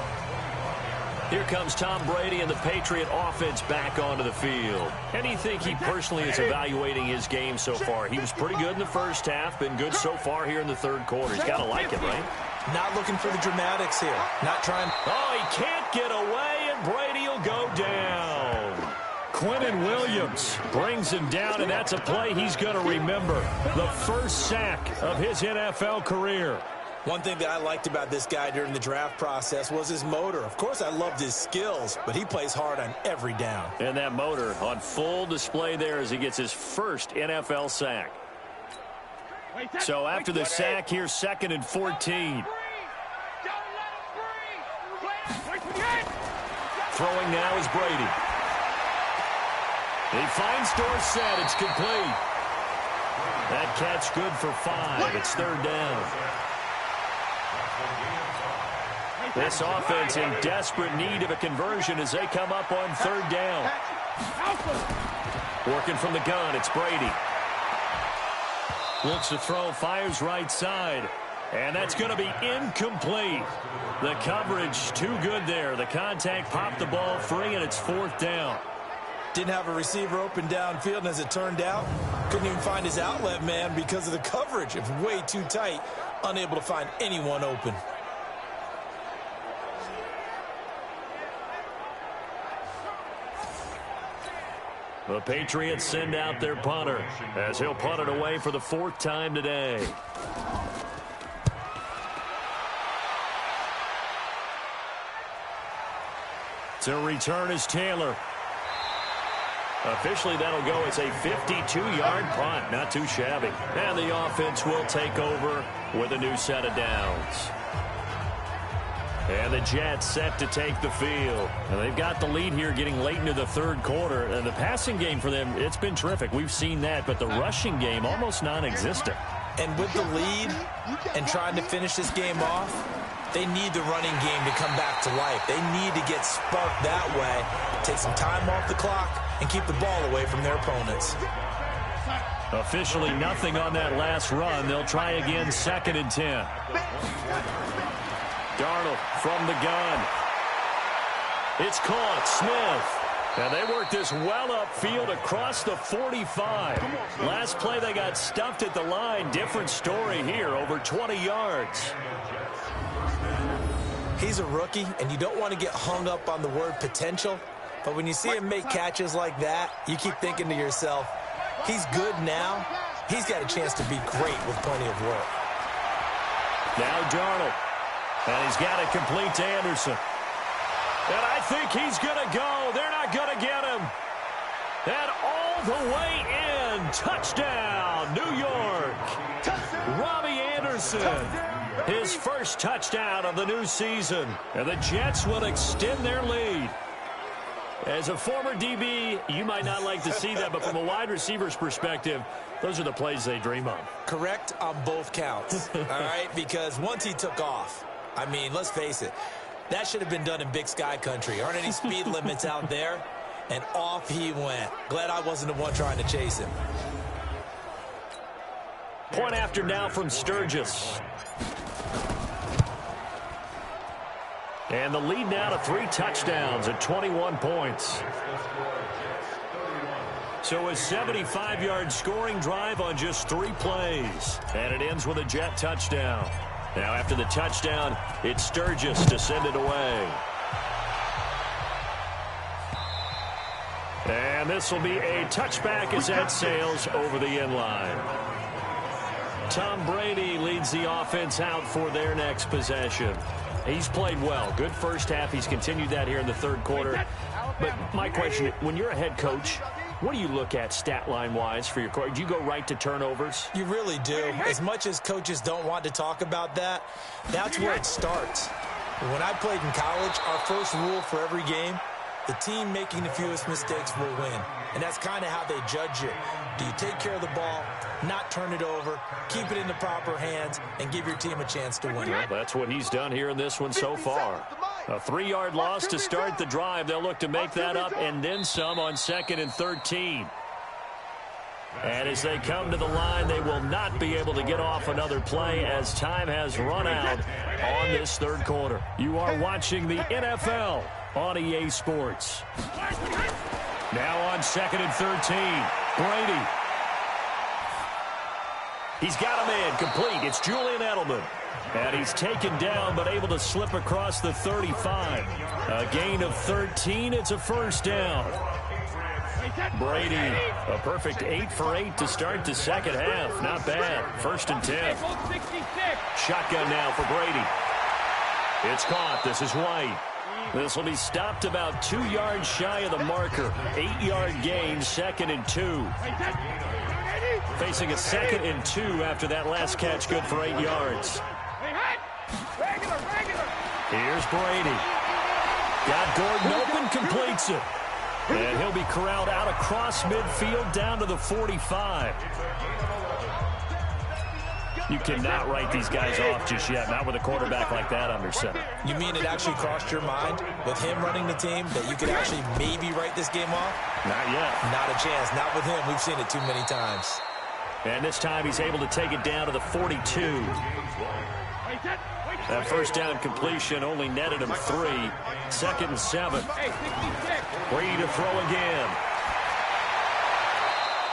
Here comes Tom Brady and the Patriot offense back onto the field. And you think he personally is evaluating his game so far? He was pretty good in the first half, been good so far here in the third quarter. He's got to like it, right? Not looking for the dramatics here. Not trying. Oh, he can't get away, and Brady will go down. Quinnen Williams brings him down, and that's a play he's going to remember. The first sack of his NFL career. One thing that I liked about this guy during the draft process was his motor. Of course, I loved his skills, but he plays hard on every down. And that motor on full display there as he gets his first NFL sack. So after the sack, here's 2nd and 14. Throwing now is Brady. He finds Dorsett. It's complete. That catch good for 5. It's 3rd down. This offense in desperate need of a conversion as they come up on 3rd down. Working from the gun, it's Brady. Looks to throw, fires right side. And that's going to be incomplete. The coverage too good there. The contact popped the ball free, and it's 4th down. Didn't have a receiver open downfield, and as it turned out, couldn't even find his outlet man because of the coverage. It was way too tight, unable to find anyone open. The Patriots send out their punter as he'll punt it away for the 4th time today. To return is Taylor. Officially, that'll go as a 52-yard punt. Not too shabby. And the offense will take over with a new set of downs. And the Jets set to take the field. And they've got the lead here getting late into the 3rd quarter. And the passing game for them, it's been terrific. We've seen that. But the rushing game, almost non-existent. And with the lead and trying to finish this game off, they need the running game to come back to life. They need to get sparked that way, take some time off the clock, and keep the ball away from their opponents. Officially nothing on that last run. They'll try again, 2nd and 10. Darnold from the gun. It's caught. Smith. And they work this well upfield across the 45. Last play they got stuffed at the line. Different story here, over 20 yards. He's a rookie, and you don't want to get hung up on the word potential. But when you see him make catches like that, you keep thinking to yourself, he's good now. He's got a chance to be great with plenty of work. Now Darnold. And he's got it complete to Anderson. And I think he's going to go. They're not going to get him. And all the way in. Touchdown, New York. Robbie Anderson. His first touchdown of the new season. And the Jets will extend their lead. As a former DB, you might not like to see that, but from a wide receiver's perspective, those are the plays they dream of. Correct on both counts, all right? Because once he took off, I mean, let's face it, that should have been done in Big Sky country. Aren't any speed limits out there? And off he went. Glad I wasn't the one trying to chase him. Point after now from Sturgis. And the lead now to 3 touchdowns at 21 points. So a 75-yard scoring drive on just 3 plays. And it ends with a Jet touchdown. Now after the touchdown, it's Sturgis to send it away. And And this will be a touchback as that sails over the inline. Tom Brady leads the offense out for their next possession. He's played well. Good first half. He's continued that here in the third quarter. But my question, when you're a head coach, what do you look at stat line-wise for your coach? Do you go right to turnovers? You really do. As much as coaches don't want to talk about that, that's where it starts. When I played in college, our first rule for every game, the team making the fewest mistakes will win. And that's kind of how they judge you. Do you take care of the ball, not turn it over, keep it in the proper hands, and give your team a chance to win? Well, that's what he's done here in this one so far. A 3-yard loss to start the drive. They'll look to make that up and then some on 2nd and 13. And as they come to the line, they will not be able to get off another play as time has run out on this third quarter. You are watching the NFL on EA Sports. Now on 2nd and 13, Brady. He's got a man complete. It's Julian Edelman. And he's taken down but able to slip across the 35. A gain of 13. It's a first down. Brady, a perfect 8 for 8 to start the second half. Not bad. 1st and 10. Shotgun now for Brady. It's caught. This is White. This will be stopped about 2 yards shy of the marker. 8-yard gain, 2nd and 2. Facing a 2nd and 2 after that last catch, good for 8 yards. Here's Brady. Got Gordon open, completes it. And he'll be corralled out across midfield down to the 45. You cannot write these guys off just yet, not with a quarterback like that under center. You mean it actually crossed your mind with him running the team that you could actually maybe write this game off? Not yet. Not a chance. Not with him. We've seen it too many times. And this time he's able to take it down to the 42. That first down completion only netted him 3. 2nd and 7. Brady to throw again.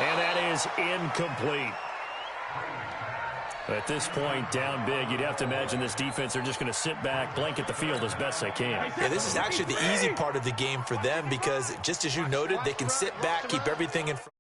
And that is incomplete. At this point, down big, you'd have to imagine this defense, they're just going to sit back, blanket the field as best they can. Yeah, this is actually the easy part of the game for them because, just as you noted, they can sit back, keep everything in front.